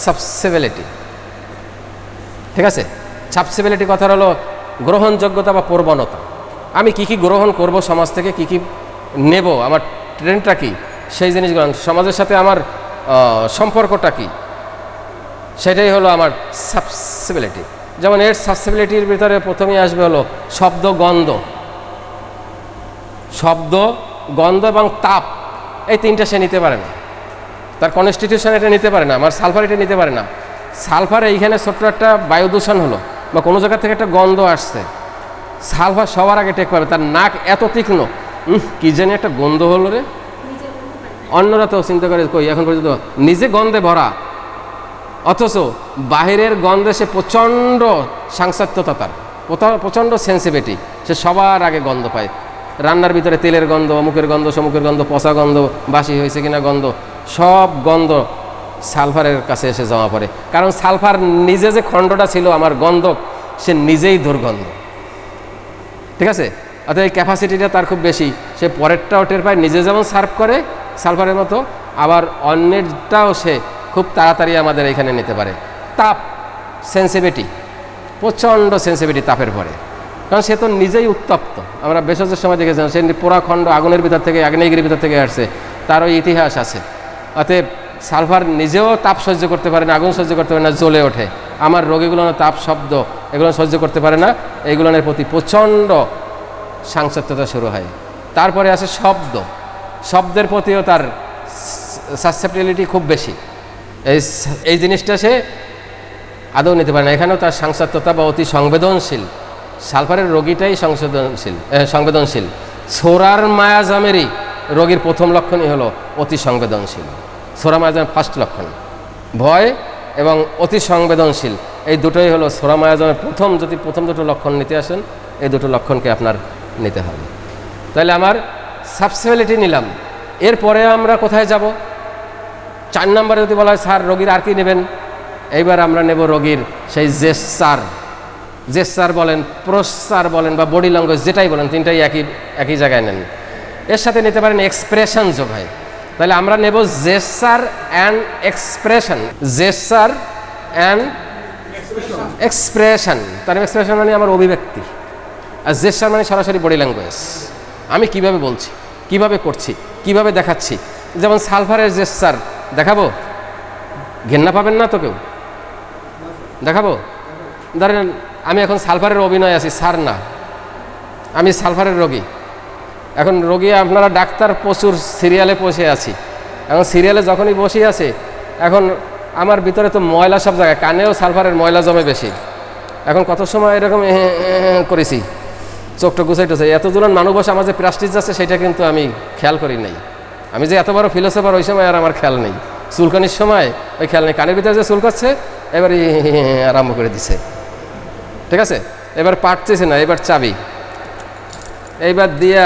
সাবসিবিলিটি। ঠিক আছে, সাবসিবিলিটি কথা হলো গ্রহণযোগ্যতা বা প্রবণতা। আমি কি কি গ্রহণ করব সমাজ থেকে, কি কি নেব, আমার ট্রেন্ডটা কি, সেই জিনিসগুলো, সমাজের সাথে আমার সম্পর্কটা কি, সেটাই হলো আমার সাবসিবিলিটি। যেমন এর সাবসিবিলিটির ভিতরে প্রথমেই আসবে হলো শব্দ, গন্ধ এবং তাপ, এই 3টা সে নিতে পারে না। তার কনস্টিটিউশন এটা নিতে পারে না, আমার সালফার এটা নিতে পারে না। সালফার এইখানে ছোট্ট একটা বায়ু দূষণ হলো বা কোনো জায়গা থেকে একটা গন্ধ আসছে, সালফার সবার আগে টেক পাবে। তার নাক এত তীক্ষ্ণ, কি জানি একটা গন্ধ হলো রে, অন্যরা তো চিন্তা করে কই এখন পর্যন্ত নিজে গন্ধে ভরা, অথচ বাহিরের গন্ধে সে প্রচণ্ড সাংসাত্যতা, তার প্রচণ্ড সেন্সিটিভিটি, সে সবার আগে গন্ধ পায়। রান্নার ভিতরে তেলের গন্ধ, অমুকের গন্ধ, সমুকের গন্ধ, পচা গন্ধ, বাসি হয়েছে কিনা গন্ধ, সব গন্ধ সালফারের কাছে এসে জমা পড়ে। কারণ সালফার নিজে যে খণ্ডটা ছিল আমার গন্ধক, সে নিজেই দুর্গন্ধ। ঠিক আছে, অর্থাৎ এই ক্যাপাসিটিটা তার খুব বেশি, সে পরেরটাও টের পায়, নিজে যেমন সার্ভ করে সালফারের মতো, আবার অন্যেরটাও সে খুব তাড়াতাড়ি আমাদের এখানে নিতে পারে। তাপ সেন্সিটিভিটি, প্রচণ্ড সেন্সিটিভিটি তাপের পরে, কারণ সে তো নিজেই উত্তপ্ত। আমরা ভেষজের সময় দেখেছিলাম সে পোড়া খণ্ড আগুনের ভিতর থেকে, আগ্নেয়গিরির ভিতর থেকে আসছে, তার ওই ইতিহাস আছে। অতএব সালফার নিজেও তাপ সহ্য করতে পারে না, আগুন সহ্য করতে পারে না, জ্বলে ওঠে। আমার রোগীগুলো তাপ, শব্দ এগুলো সহ্য করতে পারে না, এইগুলোর প্রতি প্রচণ্ড সাংসত্যতা শুরু হয়। তারপরে আসে শব্দের প্রতিও তার সাসেপ্টিবিলিটি খুব বেশি। এই জিনিসটা সে আদৌ নিতে পারে না, এখানেও তার সাংসত্যতা বা অতি সংবেদনশীল। সালফারের রোগীটাই সংবেদনশীল। ছোরার মায়াজামেরই রোগীর প্রথম লক্ষণই হলো অতি সংবেদনশীল। ছোরা মায়াজামের ফার্স্ট লক্ষণ ভয় এবং অতি সংবেদনশীল, এই দুটোই হলো ছোরা মায়াজামের প্রথম দুটো লক্ষণ নিতে আসেন, এই দুটো লক্ষণকে আপনার নিতে হবে। তাহলে আমার সাবসিবিলিটি নিলাম। এরপরে আমরা কোথায় যাব? 4 নম্বরে যদি বলা হয় স্যার রোগীর আর কি নেবেন, এইবার আমরা নেব রোগীর সেই জেস্চার বলেন, প্রস্চার বলেন বা বডি ল্যাঙ্গুয়েজ, যেটাই বলেন, 3টাই একই জায়গায় নেন। এর সাথে নিতে পারেন এক্সপ্রেশন যোগ হয়। তাহলে আমরা নেব gesture and expression. Gesture and expression, তার এক্সপ্রেশন মানে আমার অভিব্যক্তি, আর জেস্চার মানে সরাসরি বডি ল্যাঙ্গুয়েজ। আমি কিভাবে বলছি, কিভাবে করছি, কিভাবে দেখাচ্ছি। যেমন সালফারের জেস্চার দেখাবো, ঘেন্না পাবেন না তো কেউ, দেখাবো। ধরেন আমি এখন সালফারের অভিনয় আছি, স্যার না, আমি সালফারের রোগী। এখন রোগী আপনারা ডাক্তার প্রচুর সিরিয়ালে বসে আছি, এখন সিরিয়ালে যখনই বসে আছে, এখন আমার ভিতরে তো ময়লা সব জায়গায়, কানেও সালফারের ময়লা জমে বেশি। এখন কত সময় এরকম করেছি, চোখটা গুছাইতেছে, এতজন মানুষ বসে আমার যে প্রাস্টিজ আছে সেটা কিন্তু আমি খেয়াল করি নাই। আমি যে এত বড় ফিলোসফার ওই সময় আর আমার খেয়াল নেই, চুলকানির সময় ওই খেয়াল নেই, কানের ভিতরে যে চুলকাচ্ছে এবার আরম্ভ করে দিছে। ঠিক আছে, এবার পাঠতেছে না, এবার চাবি, এইবার দিয়া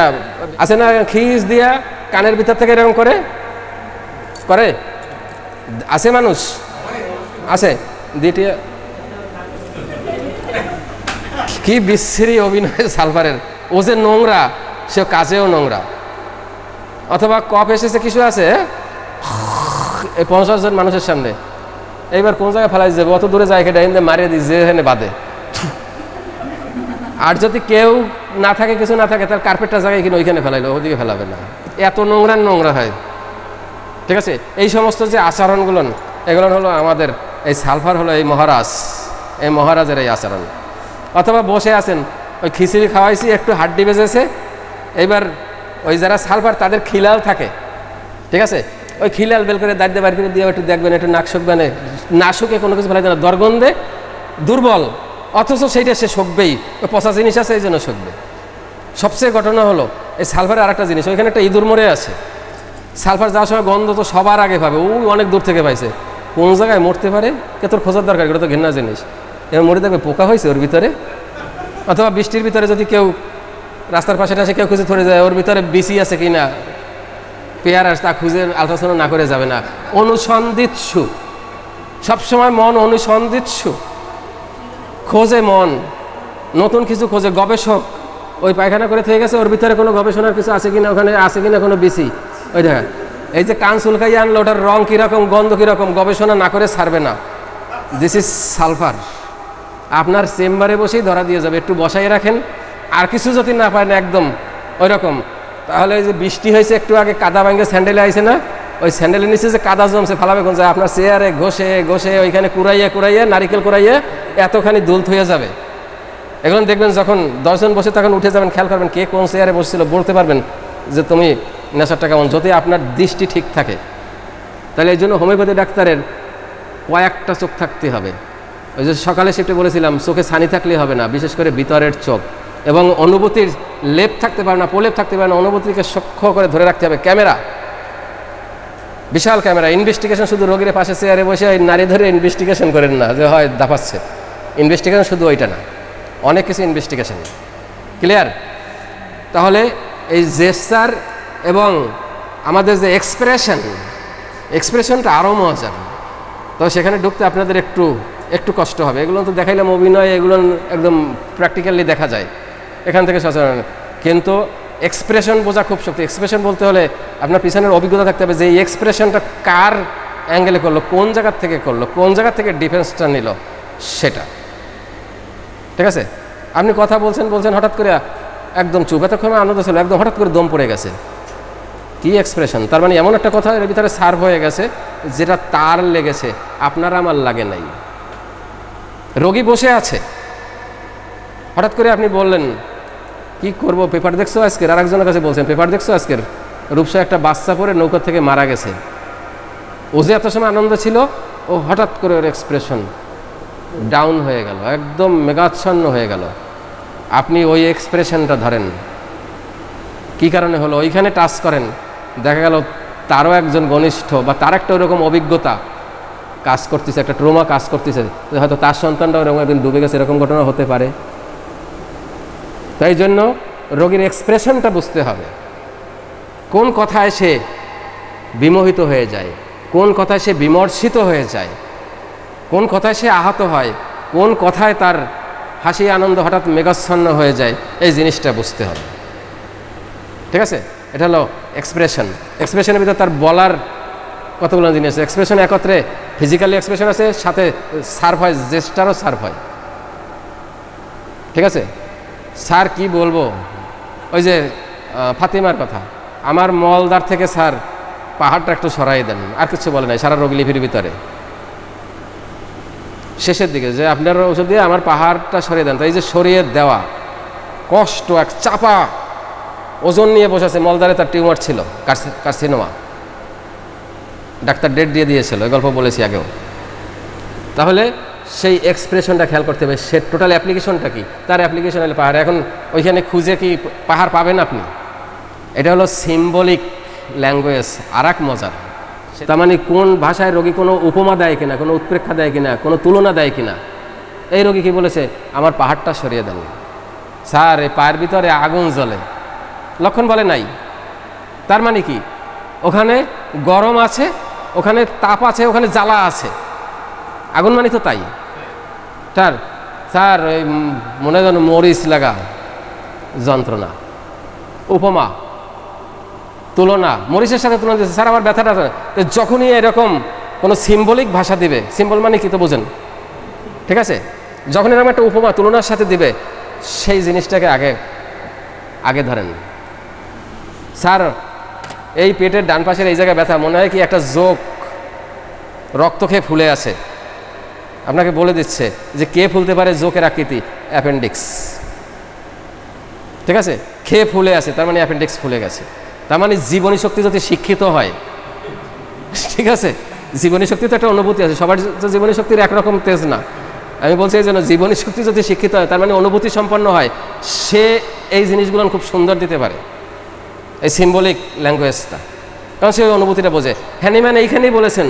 আছে না খিস দিয়া কানের ভিতর থেকে এরকম করে আছে মানুষ আছে, দ্বিতীয় কি বিশ্রী অভিনয় সালফারের। ও যে নোংরা, সে কাজেও নোংরা। অথবা কফ এসেছে কিছু আছে, এই 50 জন মানুষের সামনে, এইবার কোন জায়গায় ফেলাই যাবে, অত দূরে জায়গায় ডাইন মারিয়ে দিই যেখানে বাদে। আর যদি কেউ না থাকে, কিছু না থাকে, তার কার্পেটটা জায়গায় কিনে ওইখানে ফেলাইলো, ওদিকে ফেলাবে না, এত নোংরা হয়। ঠিক আছে, এই সমস্ত যে আচরণগুলো, এগুলো হলো আমাদের এই সালফার হলো এই মহারাজের এই আচরণ। অথবা বসে আছেন, ওই খিচুড়ি খাওয়াইছি, একটু হাড্ডি বেজেছে, এইবার ওই যারা সালফার তাদের খিলাল থাকে। ঠিক আছে, ওই খিলাল বেল করে দাঁড়িয়ে বাড়ি করে দিয়ে একটু দেখবেন, একটু নাক শুকবেন, না শুকে কোনো কিছু ফেলাই না, দরগন্ধে দুর্বল, অথচ সেইটা সে শোকবেই, ওই পচা জিনিস আছে এই জন্য শোকবে। সবচেয়ে ঘটনা হলো এই সালফারের আরেকটা জিনিস, ওইখানে একটা ইঁদুর মরে আছে, সালফার যাওয়ার সময় গন্ধ তো সবার আগে পাবে, ওই অনেক দূর থেকে পাইছে, কোন জায়গায় মরতে পারে কে তোর খোঁজার দরকার, এটা তো ঘেন্না জিনিস। এবার মরে দেখবে পোকা হয়েছে ওর ভিতরে, অথবা বৃষ্টির ভিতরে যদি কেউ রাস্তার পাশে টাশে কেউ খুঁজে ধরে যায় ওর ভিতরে বিসি আছে কি না, পেয়ারা তা খুঁজে আলট্রাসাউন্ড না করে যাবে না। অনুসন্ধিৎসু, সবসময় মন অনুসন্ধিৎসু, খোঁজে মন, নতুন কিছু খোঁজে। গবেষক ওই পায়খানা করে থেকে গেছে, ওর ভিতরে কোনো গবেষণার কিছু আছে কিনা, ওখানে আছে কিনা কোনো বিসি, ওই দেখা এই যে কান চুলকাইয়া আনলো ওটার রং কীরকম, গন্ধ কীরকম, গবেষণা না করে ছাড়বে না। দিস ইজ সালফার, আপনার চেম্বারে বসেই ধরা দিয়ে যাবে। একটু বসাই রাখেন, আর কিছু যদি না পায় না একদম ওই রকম, তাহলে ওই যে বৃষ্টি হয়েছে একটু আগে, কাদা ভাঙে স্যান্ডেলে আইছে না, ওই স্যান্ডেলের নিচে যে কাদা জমছে ফালাবে কোন যায়, আপনার চেয়ারে ঘষে ঘষে ওইখানে কুড়াইয়া কুড়াইয়া নারিকেল কুড়াইয়া এতখানি দুল হয়ে যাবে। এগুলো দেখবেন যখন 10 জন বসে তখন উঠে যাবেন, খেয়াল করবেন কে কোন চেয়ারে বসছিল, বলতে পারবেন যে তুমি নেশারটা কেমন, যদি আপনার দৃষ্টি ঠিক থাকে। তাহলে এই জন্য হোমিওপ্যাথি ডাক্তারের কয়েকটা চোখ থাকতে হবে। ওই যে সকালে শিফটে বলেছিলাম, চোখে ছানি থাকলে হবে না, বিশেষ করে ভিতরের চোখ, এবং অনুভূতির লেপ থাকতে পারে না, প্রলেপ থাকতে পারে না, অনুভূতিকে সূক্ষ্ম করে ধরে রাখতে হবে। ক্যামেরা, বিশাল ক্যামেরা, ইনভেস্টিগেশন শুধু রোগীর পাশে চেয়ারে বসে ওই নারী ধরে ইনভেস্টিগেশন করেন না যে হয় দাপাচ্ছে, ইনভেস্টিগেশন শুধু ওইটা না, অনেক কিছু ইনভেস্টিগেশন। ক্লিয়ার? তাহলে এই জেস্চার এবং আমাদের যে এক্সপ্রেশনটা আরও মজার। তো সেখানে ঢুকতে আপনাদের একটু কষ্ট হবে। এগুলো তো দেখাইলাম অভিনয়, এগুলো একদম প্র্যাকটিক্যালি দেখা যায় এখান থেকে সচরাচর, কিন্তু এক্সপ্রেশন বোঝা খুব শক্তি। এক্সপ্রেশন বলতে হলে আপনার পিছনের অভিজ্ঞতা থাকতে হবে যে এই এক্সপ্রেশনটা কার অ্যাঙ্গেলে করলো, কোন জায়গার থেকে করলো, কোন জায়গা থেকে ডিফেন্সটা নিল, সেটা ঠিক আছে। আপনি কথা বলছেন হঠাৎ করে একদম চুপ, এতক্ষণ আনন্দ ছিল, একদম হঠাৎ করে দম পড়ে গেছে, কি এক্সপ্রেশন? তার মানে এমন একটা কথা এর ভিতরে সার্ভ হয়ে গেছে যেটা তার লেগেছে, আপনার আমার লাগে নাই। রোগী বসে আছে, হঠাৎ করে আপনি বললেন কি করব, পেপার দেখছো আজকের? আর একজনের কাছে বলছেন পেপার দেখছো আজকের, রূপসা একটা বাচ্চা পরে নৌকা থেকে মারা গেছে। ও যে এত সময় আনন্দ ছিল, ও হঠাৎ করে ওর এক্সপ্রেশন ডাউন হয়ে গেল, একদম মেঘাচ্ছন্ন হয়ে গেল। আপনি ওই এক্সপ্রেশনটা ধরেন, কি কারণে হলো, ওইখানে টাচ করেন, দেখা গেল তারও একজন ঘনিষ্ঠ বা তার একটা ওরকম অভিজ্ঞতা কাজ করতেছে, একটা ট্রমা কাজ করতেছে, হয়তো তার সন্তানটা ওরকম একদিন ডুবে গেছে, এরকম ঘটনা হতে পারে। তাই জন্য রোগীর এক্সপ্রেশনটা বুঝতে হবে, কোন কথায় সে বিমোহিত হয়ে যায়, কোন কথায় সে বিমর্ষিত হয়ে যায়, কোন কথায় সে আহত হয়, কোন কথায় তার হাসি আনন্দ হঠাৎ মেঘাচ্ছন্ন হয়ে যায়, এই জিনিসটা বুঝতে হবে। ঠিক আছে? এটা হলো এক্সপ্রেশন। এক্সপ্রেশনের ভিতরে তার বলার কতগুলো জিনিস আছে। এক্সপ্রেশন একত্রে ফিজিক্যালি এক্সপ্রেশন আছে, সাথে সার্ভ হয়, জেস্টারও সার্ভ হয়। ঠিক আছে? স্যার কি বলবো, ওই যে ফাতিমার কথা, আমার মলদার থেকে স্যার পাহাড়টা একটু সরাই দেন, আর কিছু বলে নাই সারা রোগী লিপির ভিতরে। শেষের দিকে যে আপনার ওষুধ দিয়ে আমার পাহাড়টা সরিয়ে দেন, তাই যে সরিয়ে দেওয়া কষ্ট, এক চাপা ওজন নিয়ে বসেছে। মলদারে তার টিউমার ছিল, কার্সিনোমা, ডাক্তার ডেট দিয়ে দিয়েছিল, এই গল্প বলেছি আগেও। তাহলে সেই এক্সপ্রেশনটা খেয়াল করতে হবে, সে টোটাল অ্যাপ্লিকেশনটা কি, তার অ্যাপ্লিকেশন হলে পাহাড়। এখন ওইখানে খুঁজে কি পাহাড় পাবেন আপনি? এটা হলো সিম্বলিক ল্যাঙ্গুয়েজ, আর এক মজার। তার মানে কোন ভাষায় রোগী কোনো উপমা দেয় কিনা, কোনো উৎপ্রেক্ষা দেয় কিনা, কোনো তুলনা দেয় কিনা। এই রোগী কি বলেছে, আমার পাহাড়টা সরিয়ে দেন স্যার, এই পায়ের ভিতরে আগুন জ্বলে, লক্ষণ বলে নাই। তার মানে কি, ওখানে গরম আছে, ওখানে তাপ আছে, ওখানে জ্বালা আছে। আগুন মানে তো তাই। স্যার ওই মনে যেন মরিচ লাগা যন্ত্রণা, উপমা তুলনা, মরিচের সাথে তুলনা দিচ্ছে। স্যার আমার ব্যথাটা, যখনই এরকম কোনো সিম্বলিক ভাষা দিবে, সিম্বল মানে কি তো বোঝেন, ঠিক আছে, যখন এরকম একটা উপমা তুলনার সাথে দিবে, সেই জিনিসটাকে আগে ধরেন। স্যার এই পেটের ডান পাশের এই জায়গায় ব্যথা, মনে হয় কি একটা জোক রক্ত খেয়ে ফুলে আছে। আপনাকে বলে দিচ্ছে যে কে ফুলতে পারে, জোকের আকৃতি অ্যাপেন্ডিক্স। ঠিক আছে, খেয়ে ফুলে আছে, তার মানে অ্যাপেন্ডিক্স ফুলে গেছে। তার মানে জীবনী শক্তি যদি শিক্ষিত হয়, ঠিক আছে, জীবনী শক্তি তো একটা অনুভূতি আছে, সবার জীবনী শক্তির একরকম তেজ না। আমি বলছি এই জন্য জীবনী শক্তি যদি শিক্ষিত হয়, তার মানে অনুভূতি সম্পন্ন হয়, সে এই জিনিসগুলো খুব সুন্দর দিতে পারে, এই সিম্বলিক ল্যাঙ্গুয়েজটা, কারণ সে ওই অনুভূতিটা বোঝে। হ্যানিম্যান এইখানেই বলেছেন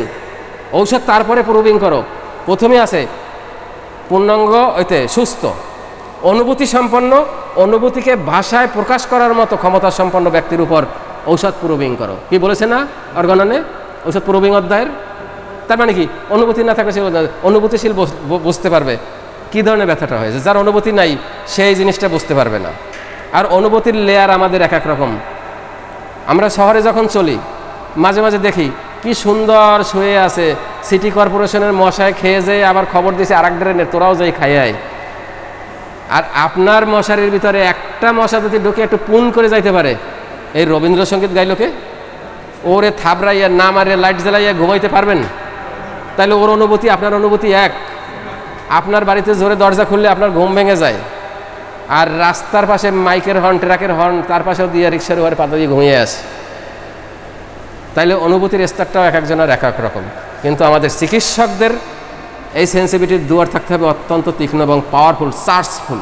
ঔষধ তারপরে প্রুভিং করো, প্রথমে আছে পূর্ণাঙ্গ ওইতে সুস্থ, অনুভূতি সম্পন্ন, অনুভূতিকে ভাষায় প্রকাশ করার মতো ক্ষমতা সম্পন্ন ব্যক্তির উপর ঔষধ প্রুভিং করো। কি বলেছে না অর্গাননে ঔষধ প্রুভিং অধ্যায়ের? তার মানে কি, অনুভূতি না থাকলে সে অনুভূতিশীল বুঝতে পারবে কী ধরনের ব্যথাটা হয়েছে। যার অনুভূতি নাই সেই জিনিসটা বুঝতে পারবে না। আর অনুভূতির লেয়ার আমাদের এক এক রকম। আমরা শহরে যখন চলি মাঝে মাঝে দেখি কি সুন্দর শুয়ে আছে, সিটি কর্পোরেশনের মশায় খেয়ে যেয়ে আবার খবর দিয়েছে আর এক ড্রেনের, তোরাও যাই খাইয়ে আয়। আর আপনার মশারির ভিতরে একটা মশা যদি ঢুকে একটু পুন করে যাইতে পারে, এই রবীন্দ্রসঙ্গীত গাইলোকে ওরে থাবড়াইয়া না মারিয়ে লাইট জ্বালাইয়া ঘুমাইতে পারবেন? তাইলে ওর অনুভূতি আপনার অনুভূতি এক। আপনার বাড়িতে জোরে দরজা খুললে আপনার ঘুম ভেঙে যায়, আর রাস্তার পাশে মাইকের হর্ন, ট্রাকের হর্ন, তার পাশেও দিয়ে রিক্সার উপরে পাতা দিয়ে ঘুমিয়ে আসে। তাইলে অনুভূতির স্তরটাও এক একজনের এক এক রকম। কিন্তু আমাদের চিকিৎসকদের এই সেন্সিটিভিটির দুয়ার থাকতে হবে অত্যন্ত তীক্ষ্ণ এবং পাওয়ারফুল, চার্জফুল।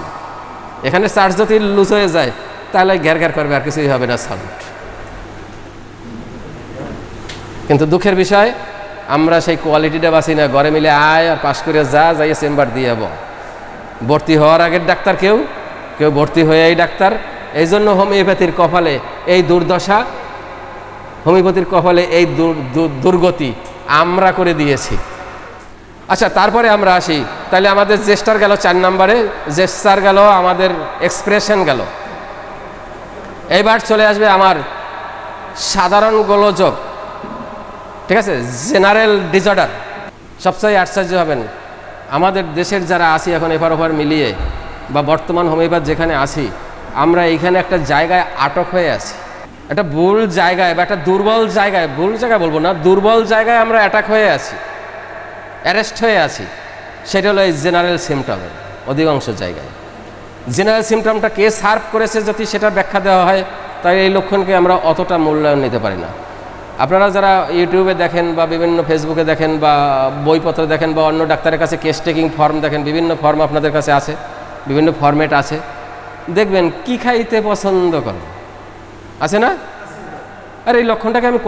এখানে চার্জ যদি লুজ হয়ে যায় তাহলে ঘ্যার ঘ্যার করবে, আর কিছুই হবে না সাউন্ড। কিন্তু দুঃখের বিষয় আমরা সেই কোয়ালিটিটা বাঁচি না। ঘরে মিলে আয় আর পাশ করে যা যাইয়ে চেম্বার দিয়ে যাবো। ভর্তি হওয়ার আগের ডাক্তার কেউ, কেউ ভর্তি হয়ে এই ডাক্তার। এই জন্য হোমিওপ্যাথির কপালে এই দুর্দশা, হোমিওপ্যাথির কপালে এই দুর্গতি আমরা করে দিয়েছি। আচ্ছা, তারপরে আমরা আসি, তাহলে আমাদের জেস্টার গেল 4 নম্বরে, জেস্টার গেল, আমাদের এক্সপ্রেশন গেল। এইবার চলে আসবে আমার সাধারণ গোলযোগ, ঠিক আছে, জেনারেল ডিসঅর্ডার। সবচেয়ে আশ্চর্য হবেন, আমাদের দেশের যারা আসি এখন এপার ওপার মিলিয়ে, বা বর্তমান হোমিওপ্যাথ যেখানে আসি, আমরা এইখানে একটা জায়গায় আটক হয়ে আছি, একটা ভুল জায়গায় বা একটা দুর্বল জায়গায়, ভুল জায়গায় বলবো না, দুর্বল জায়গায় আমরা অ্যাটাক হয়ে আছি, অ্যারেস্ট হয়ে আছি। সেটা হলো এই জেনারেল সিমটমের অধিকাংশ জায়গায়। জেনারেল সিমটমটা কে সার্ভ করেছে যদি সেটা ব্যাখ্যা দেওয়া হয়, তাই এই লক্ষণকে আমরা অতটা মূল্যায়ন নিতে পারি না। আপনারা যারা ইউটিউবে দেখেন বা বিভিন্ন ফেসবুকে দেখেন বা বইপত্র দেখেন বা অন্য ডাক্তারের কাছে কেস টেকিং ফর্ম দেখেন, বিভিন্ন ফর্ম আপনাদের কাছে আছে, বিভিন্ন ফরম্যাট আছে, দেখবেন কি খাইতে পছন্দ করেন, আছে না? আর এই লক্ষণটাকে আমি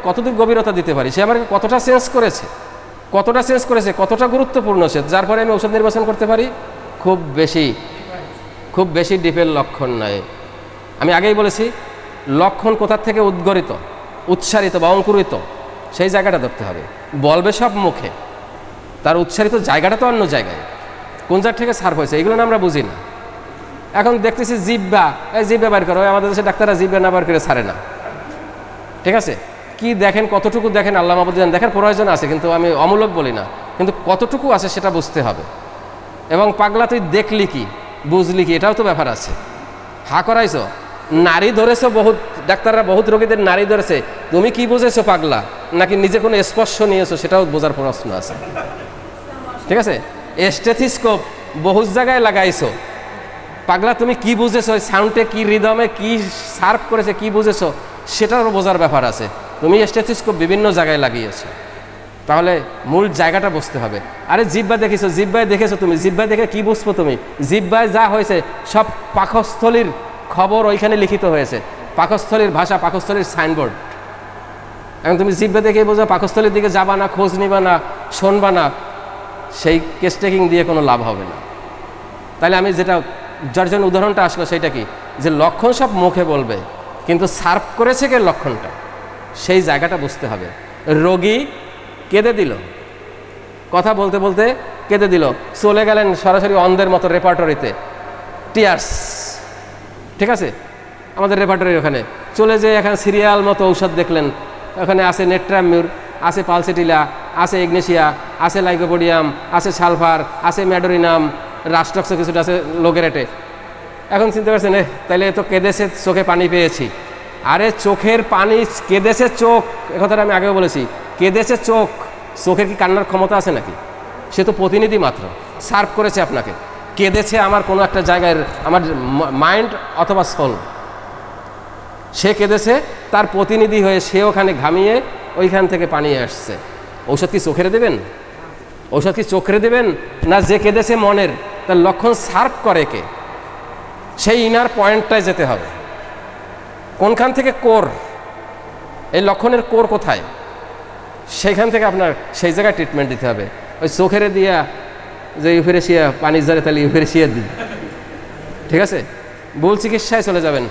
কতদূর গভীরতা দিতে পারি, সে আমাকে কতটা চেঞ্জ করেছে, কতটা গুরুত্বপূর্ণ সে, যার পরে আমি ঔষধ নির্বাচন করতে পারি। খুব বেশি ডিপের লক্ষণ নয়। আমি আগেই বলেছি, লক্ষণ কোথার থেকে উদ্গরিত, উচ্চারিত বা অঙ্কুরিত, সেই জায়গাটা ধরতে হবে। বলবে সব মুখে, তার উচ্চারিত জায়গাটা তো অন্য জায়গায়। কোন জায়গা থেকে সার্ভ হয়েছে এগুলো না আমরা বুঝি না। এখন দেখতেছি জিব্বা, এই জিব্বা বার করো, আমাদের দেশে ডাক্তাররা জিব্বা না বার করে ছাড়ে না, ঠিক আছে? কি দেখেন, কতটুকু দেখেন আল্লাহ মাহবুদ জানেন, দেখার প্রয়োজন আছে, কিন্তু আমি অমূলক বলি না, কিন্তু কতটুকু আছে সেটা বুঝতে হবে। এবং পাগলা তুই দেখলি কি, বুঝলি কি, এটাও তো ব্যাপার আছে। হা করাইছো, নারী ধরেছো, বহুত ডাক্তাররা বহুত রোগীদের নারী ধরেছে, তুমি কি বুঝেছো পাগলা, নাকি নিজে কোনো স্পর্শ নিয়েছো, সেটাও বোঝার প্রশ্ন আছে, ঠিক আছে? স্টেথিস্কোপ বহু জায়গায় লাগাইছো, পাগলা তুমি কি বুঝেছো, সাউন্ডে কি রিদমে কি সার্ভ করেছে, কি বুঝেছো, সেটারও বোঝার ব্যাপার আছে। তুমি স্টেথিস্কোপ বিভিন্ন জায়গায় লাগিয়েছো, তাহলে মূল জায়গাটা বুঝতে হবে। আরে জিব্বা দেখেছো, জিব্বায় দেখেছো, তুমি জিব্বায় দেখে কি বুঝবো? তুমি জিব্বায় যা হয়েছে সব পাকস্থলীর খবর ওইখানে লিখিত হয়েছে, পাকস্থলীর ভাষা, পাকস্থলীর সাইনবোর্ড। এখন তুমি জিব্বা দেখে বোঝো, পাকস্থলীর দিকে যাবা না, খোঁজ নিবা না, শোনবা না, সেই কেস টেকিং দিয়ে কোনো লাভ হবে না। তাহলে আমি যেটা, যার জন্য উদাহরণটা আসলো, সেটা কি, যে লক্ষণ সব মুখে বলবে, কিন্তু সার্ভ করেছে কে লক্ষণটা, সেই জায়গাটা বুঝতে হবে। রোগী কেঁদে দিল, কথা বলতে বলতে কেঁদে দিল, চলে গেলেন সরাসরি অন্ধের মতো রেপার্টরিতে, টিয়ার্স, ঠিক আছে? আমাদের রেপার্টরির ওখানে চলে যেয়ে এখানে সিরিয়াল মতো ঔষধ দেখলেন, ওখানে আছে নেট্রামিউর, আছে পালসিটিলা, আছে ইগনেশিয়া, আছে লাইকোপোডিয়াম, আছে সালফার, আছে ম্যাডোরিনাম, রাস্টক্স কিছুটা আছে লোগেরেটে। এখন চিন্তা করছেন, তাইলে তো কেঁদেছে, চোখে পানি পেয়েছি। আরে চোখের পানি, কেঁদেছে চোখ, এ কথাটা আমি আগেও বলেছি, কেঁদেছে চোখ, চোখের কি কান্নার ক্ষমতা আছে নাকি? সে তো প্রতিনিধি মাত্র, সার্ভ করেছে আপনাকে। কেঁদেছে আমার কোনো একটা জায়গায়, আমার মাইন্ড অথবা সোল, সে কেঁদেছে, তার প্রতিনিধি হয়ে সে ওখানে ঘামিয়ে ওইখান থেকে পানি আসছে। ঔষধ কি চোখের দেবেন? ঔষধ কি চোখে দেবেন না যে কেঁদেছে মনের, তার লক্ষণ সার্ভ করে কে, সেই ইনার পয়েন্টটায় যেতে হবে। কোনখান থেকে কোর, এই লক্ষণের কোর কোথায়, সেইখান থেকে আপনার সেই জায়গায় ট্রিটমেন্ট দিতে হবে। ওই চোখের দিয়া যে ইউফেরেশিয়া পানি ঝরে তাহলে ইউফেরেশিয়া দিই, ঠিক আছে, ভুল চিকিৎসায় চলে যাবেন।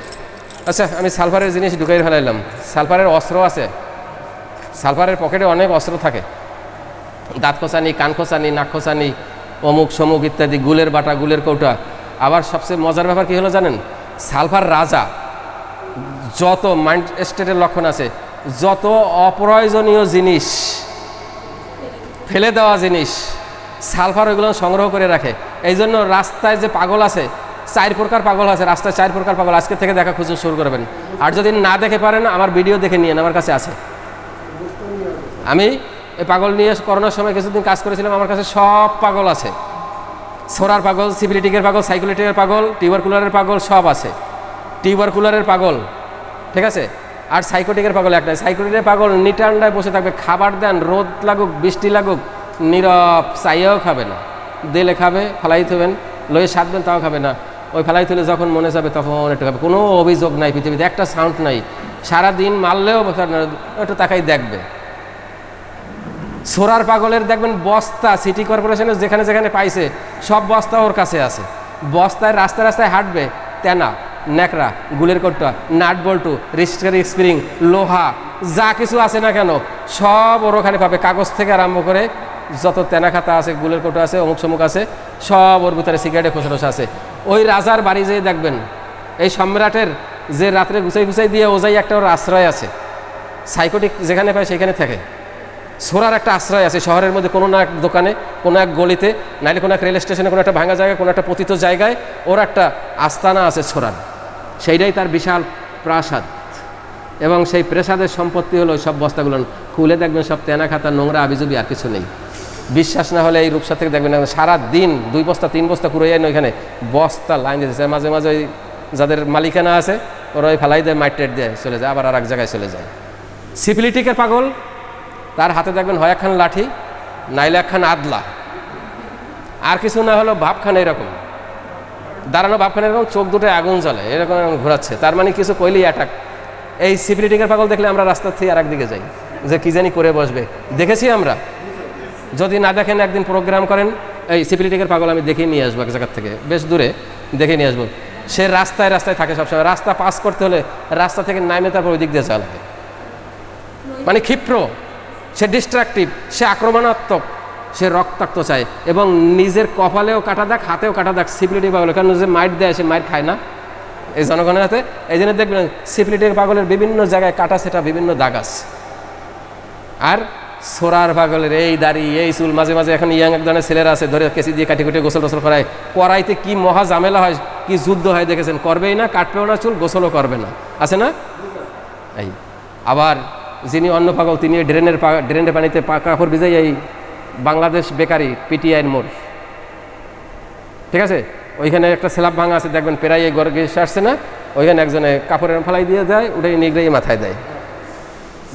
আচ্ছা, আমি সালফারের জিনিস ঢুকাই ফেলাইলাম। সালফারের অস্ত্র আছে, সালফারের পকেটে অনেক অস্ত্র থাকে, দাঁত খোঁচানি, কান খোঁচানি, নাক খোঁচানি, অমুক সমুক ইত্যাদি, গুলের বাটা, গুলের কৌটা। আবার সবচেয়ে মজার ব্যাপার কী হলো জানেন, সালফার রাজা, যত মাইন্ড স্টেটের লক্ষণ আছে, যত অপ্রয়োজনীয় জিনিস, ফেলে দেওয়া জিনিস, সালফার ওইগুলো সংগ্রহ করে রাখে। এই জন্য রাস্তায় যে পাগল আছে, 4 প্রকার পাগল আছে রাস্তায়, 4 প্রকার পাগল। আজকে থেকে দেখা খুঁজে শুরু করবেন, আর যদি না দেখে পারেন আমার ভিডিও দেখে নিয়েন, আমার কাছে আছে। আমি এই পাগল নিয়ে করোনার সময় কিছুদিন কাজ করেছিলাম, আমার কাছে সব পাগল আছে। সোরার পাগল, সিফিলিটিকের পাগল, সাইকোলিটিকের পাগল, টিউবারকুলারের পাগল সব আছে। টিউবারকুলারের পাগল, ঠিক আছে, আর সাইকোটিকের পাগল একটাই। সাইকোটিকের পাগল নিটান্ডায় বসে থাকবে, খাবার দেন, রোদ লাগুক বৃষ্টি লাগুক, নীরব, চাইয়াও খাবে না, দিলে খাবে, ফালাই থবেন, লয়ে সাধবেন তাও খাবে না। ওই ফেলাই তুলে যখন মনে যাবে তখন একটু খাবে। কোনো অভিযোগ নাই পৃথিবীতে, একটা সাউন্ড নাই, সারাদিন মারলেও একটু তাকাই দেখবে। সোরার পাগলের দেখবেন বস্তা, সিটি কর্পোরেশনের যেখানে যেখানে পাইছে সব বস্তা ওর কাছে আছে। বস্তায় রাস্তায় রাস্তায় হাঁটবে, তেনা, ন্যাকড়া, গুলের কট্টা, নাট বল্টু, রিস্টারি স্প্রিং, লোহা, যা কিছু আছে না কেন সব ওর ওখানে পাবে। কাগজ থেকে আরম্ভ করে যত তেনা খাতা আছে, গুলের কৌটো আছে, অমুক সমুক আছে, সব ওর ভিতরে সিগারেটে খোসরস আছে। ওই রাজার বাড়ি যেয়ে দেখবেন, এই সম্রাটের যে রাত্রে গুছাই গুছাই দিয়ে ওজাই একটা ওর আশ্রয় আছে। সাইকোটিক যেখানে পায় সেখানে থাকে। সোরার একটা আশ্রয় আছে শহরের মধ্যে, কোনো না এক দোকানে, কোনো এক গলিতে, নাইলে কোনো এক রেল স্টেশনে, কোনো একটা ভাঙা জায়গায়, কোনো একটা পতিত জায়গায় ওর একটা আস্তানা আছে সোরার। সেইটাই তার বিশাল প্রাসাদ, এবং সেই প্রাসাদের সম্পত্তি হলো সব বস্তাগুলো। খুলে দেখবেন সব তেনা খাতা, নোংরা, আবিজুবি, আর কিছু নেই। বিশ্বাস না হলে এই রূপসা থেকে দেখবেন সারা দিন 2 বস্তা 3 বস্তা কুড়ে যায় না, ওইখানে বস্তা লাইন দিতেছে। মাঝে মাঝে ওই যাদের মালিকানা আছে ওরা ওই ফেলাই দেয়, মাইটেট দেয়, চলে যায়, আবার আর এক জায়গায় চলে যায়। সিফিলিটিকের পাগল, তার হাতে দেখবেন হয় একখান লাঠি, নাইলে একখান আদলা, আর কিছু না হলো ভাবখানা, এরকম দাঁড়ানো ভাবখানা, এরকম চোখ দুটোয় আগুন জ্বলে, এরকম ঘোরাচ্ছে। তার মানে কিছু কইলেই অ্যাটাক। এই সিফিলিটিকের পাগল দেখলে আমরা রাস্তার থেকে আর একদিকে যাই, যে কি জানি করে বসবে। দেখেছি আমরা, যদি না দেখেন একদিন প্রোগ্রাম করেন, এই সিফিলিটিকের পাগল আমি দেখে নিয়ে আসবো এক জায়গার থেকে, বেশ দূরে দেখে নিয়ে আসবো। সে রাস্তায় রাস্তায় থাকে সবসময়, রাস্তা পাস করতে হলে রাস্তা থেকে নামে তারপর ওই দিক দিয়ে যাওয়া লাগে। মানে ক্ষিপ্র, সে ডিস্ট্রাকটিভ, সে আক্রমণাত্মক, সে রক্তাক্ত চায়, এবং নিজের কপালেও কাটা দাগ, হাতেও কাটা দাগ। সিফিলিটিক পাগল, কারণ যে মাইট দেয় সে মাইট খায় না এই জনগণের হাতে। এই জন্য দেখবেন সিফিলিটিক পাগলের বিভিন্ন জায়গায় কাটা সেটা বিভিন্ন দাগ আছে। আর সোরার পাগলের এই দাড়ি, এই চুল, মাঝে মাঝে এখন ইয়াং এক ধরনের ছেলেরা আছে, ধরে কেসি দিয়ে কাটি কুটে গোসল টোসল করায়। করাইতে কি মহা ঝামেলা হয়, কি যুদ্ধ হয় দেখেছেন। করবেই না, কাটবেও না চুল, গোসলও করবে না, আছে না? এই আবার যিনি অন্য পাগল, তিনি ড্রেনের পানিতে কাপড় ভিজাই, এই বাংলাদেশ বেকারি পিটিআইয়ের মোড়, ঠিক আছে, ওইখানে একটা স্ল্যাব ভাঙা আছে, দেখবেন প্রায় এই ঘরে গেছে আসছে না, ওইখানে একজনে কাপড়ের ফালাই দিয়ে দেয়, উঠে নিগড়ে মাথায় দেয়।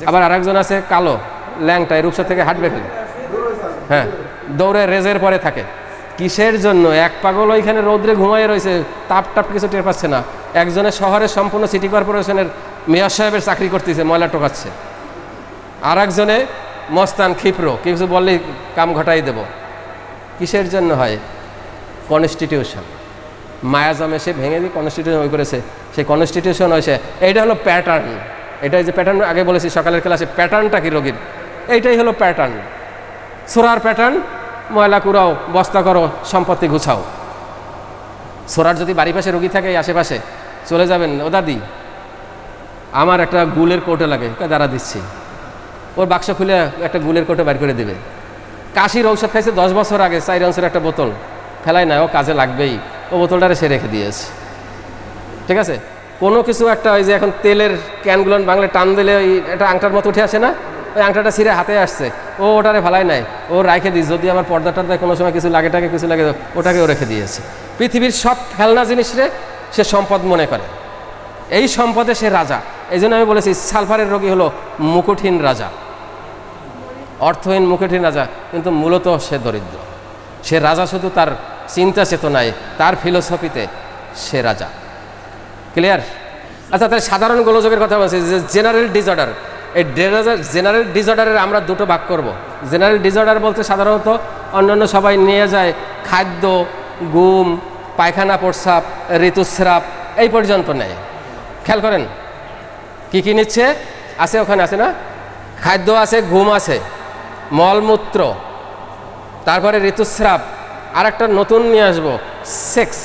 আবার আরেকজন আছে কালো ল্যাংটায়, রূপসা থেকে হাঁটবে ফেলে, হ্যাঁ, দৌড়ে রেজের পরে থাকে। কিসের জন্য? এক পাগল ওইখানে রৌদ্রে ঘুমাইয়ে রয়েছে, তাপ টাপ কিছু টের পাচ্ছে না। একজনের শহরের সম্পূর্ণ সিটি কর্পোরেশনের মেয়র সাহেবের চাকরি করতেছে, ময়লা টোকাচ্ছে। আর একজনে মস্তান, ক্ষিপ্র, কিছু বললেই কাম ঘটাই দেব। কিসের জন্য হয়? কনস্টিটিউশন। মায়াজামে সে ভেঙে দিয়ে কনস্টিটিউশন ওই করেছে, সেই কনস্টিটিউশন হয়েছে। এইটা হলো প্যাটার্ন। এটাই যে প্যাটার্ন আগে বলেছি সকালের ক্লাসে, প্যাটার্নটা কি রোগীর, এইটাই হলো প্যাটার্ন। সোরার প্যাটার্ন, ময়লা কুড়াও, বস্তা করো, সম্পত্তি গুছাও। সোরার যদি বাড়ির পাশে রোগী থাকে, আশেপাশে চলে যাবেন, ও দাদি আমার একটা গুলের কৌটো লাগে, দাঁড়া দিচ্ছি। ওর বাক্স খুলে একটা গুলের কৌটো বের করে দেবে। কাশির ঔষধ খাইছে 10 বছর আগে, 4 আউন্সের একটা বোতল, ফেলাই না, ও কাজে লাগবেই, ও বোতলটারে সে রেখে দিয়েছে, ঠিক আছে। কোনো কিছু একটা, ওই যে এখন তেলের ক্যানগুলো বাংলায় টান দিলে ওই একটা আংটার মতো উঠে আসে না, ওই আংটাটা ছিঁড়ে হাতে আসছে, ও ওটারে ফেলাই নাই, ও রেখে দিস, যদি আমার পর্দা টর্দায় কোনো সময় কিছু লাগে টাকে, কিছু লাগে, ওটাকেও রেখে দিয়েছে। পৃথিবীর সব ফেলনা জিনিসরে সে সম্পদ মনে করে, এই সম্পদে সে রাজা। এই জন্য আমি বলেছি সালফারের রোগী হলো মুকুটহীন রাজা। অর্থহীন মুখেঠীন রাজা, কিন্তু মূলত সে দরিদ্র। সে রাজা শুধু তার চিন্তা চেতনায়, তার ফিলোসফিতে সে রাজা। ক্লিয়ার? আচ্ছা, তাহলে সাধারণ গোলযোগের কথা বলছি, যে জেনারেল ডিসঅর্ডার। এই জেনারেল ডিসঅর্ডারের আমরা দুটো ভাগ করব। জেনারেল ডিসঅর্ডার বলতে সাধারণত অন্যান্য সবাই নিয়ে যায় খাদ্য, ঘুম, পায়খানা, প্রস্রাব, ঋতুস্রাব এই পর্যন্ত নেয়। খেয়াল করেন কি কি নিচ্ছে, আছে ওখানে, আছে না? খাদ্য আছে, ঘুম আছে, মলমূত্র, তারপরে ঋতুস্রাব, আর একটা নতুন নিয়ে আসবো, সেক্স।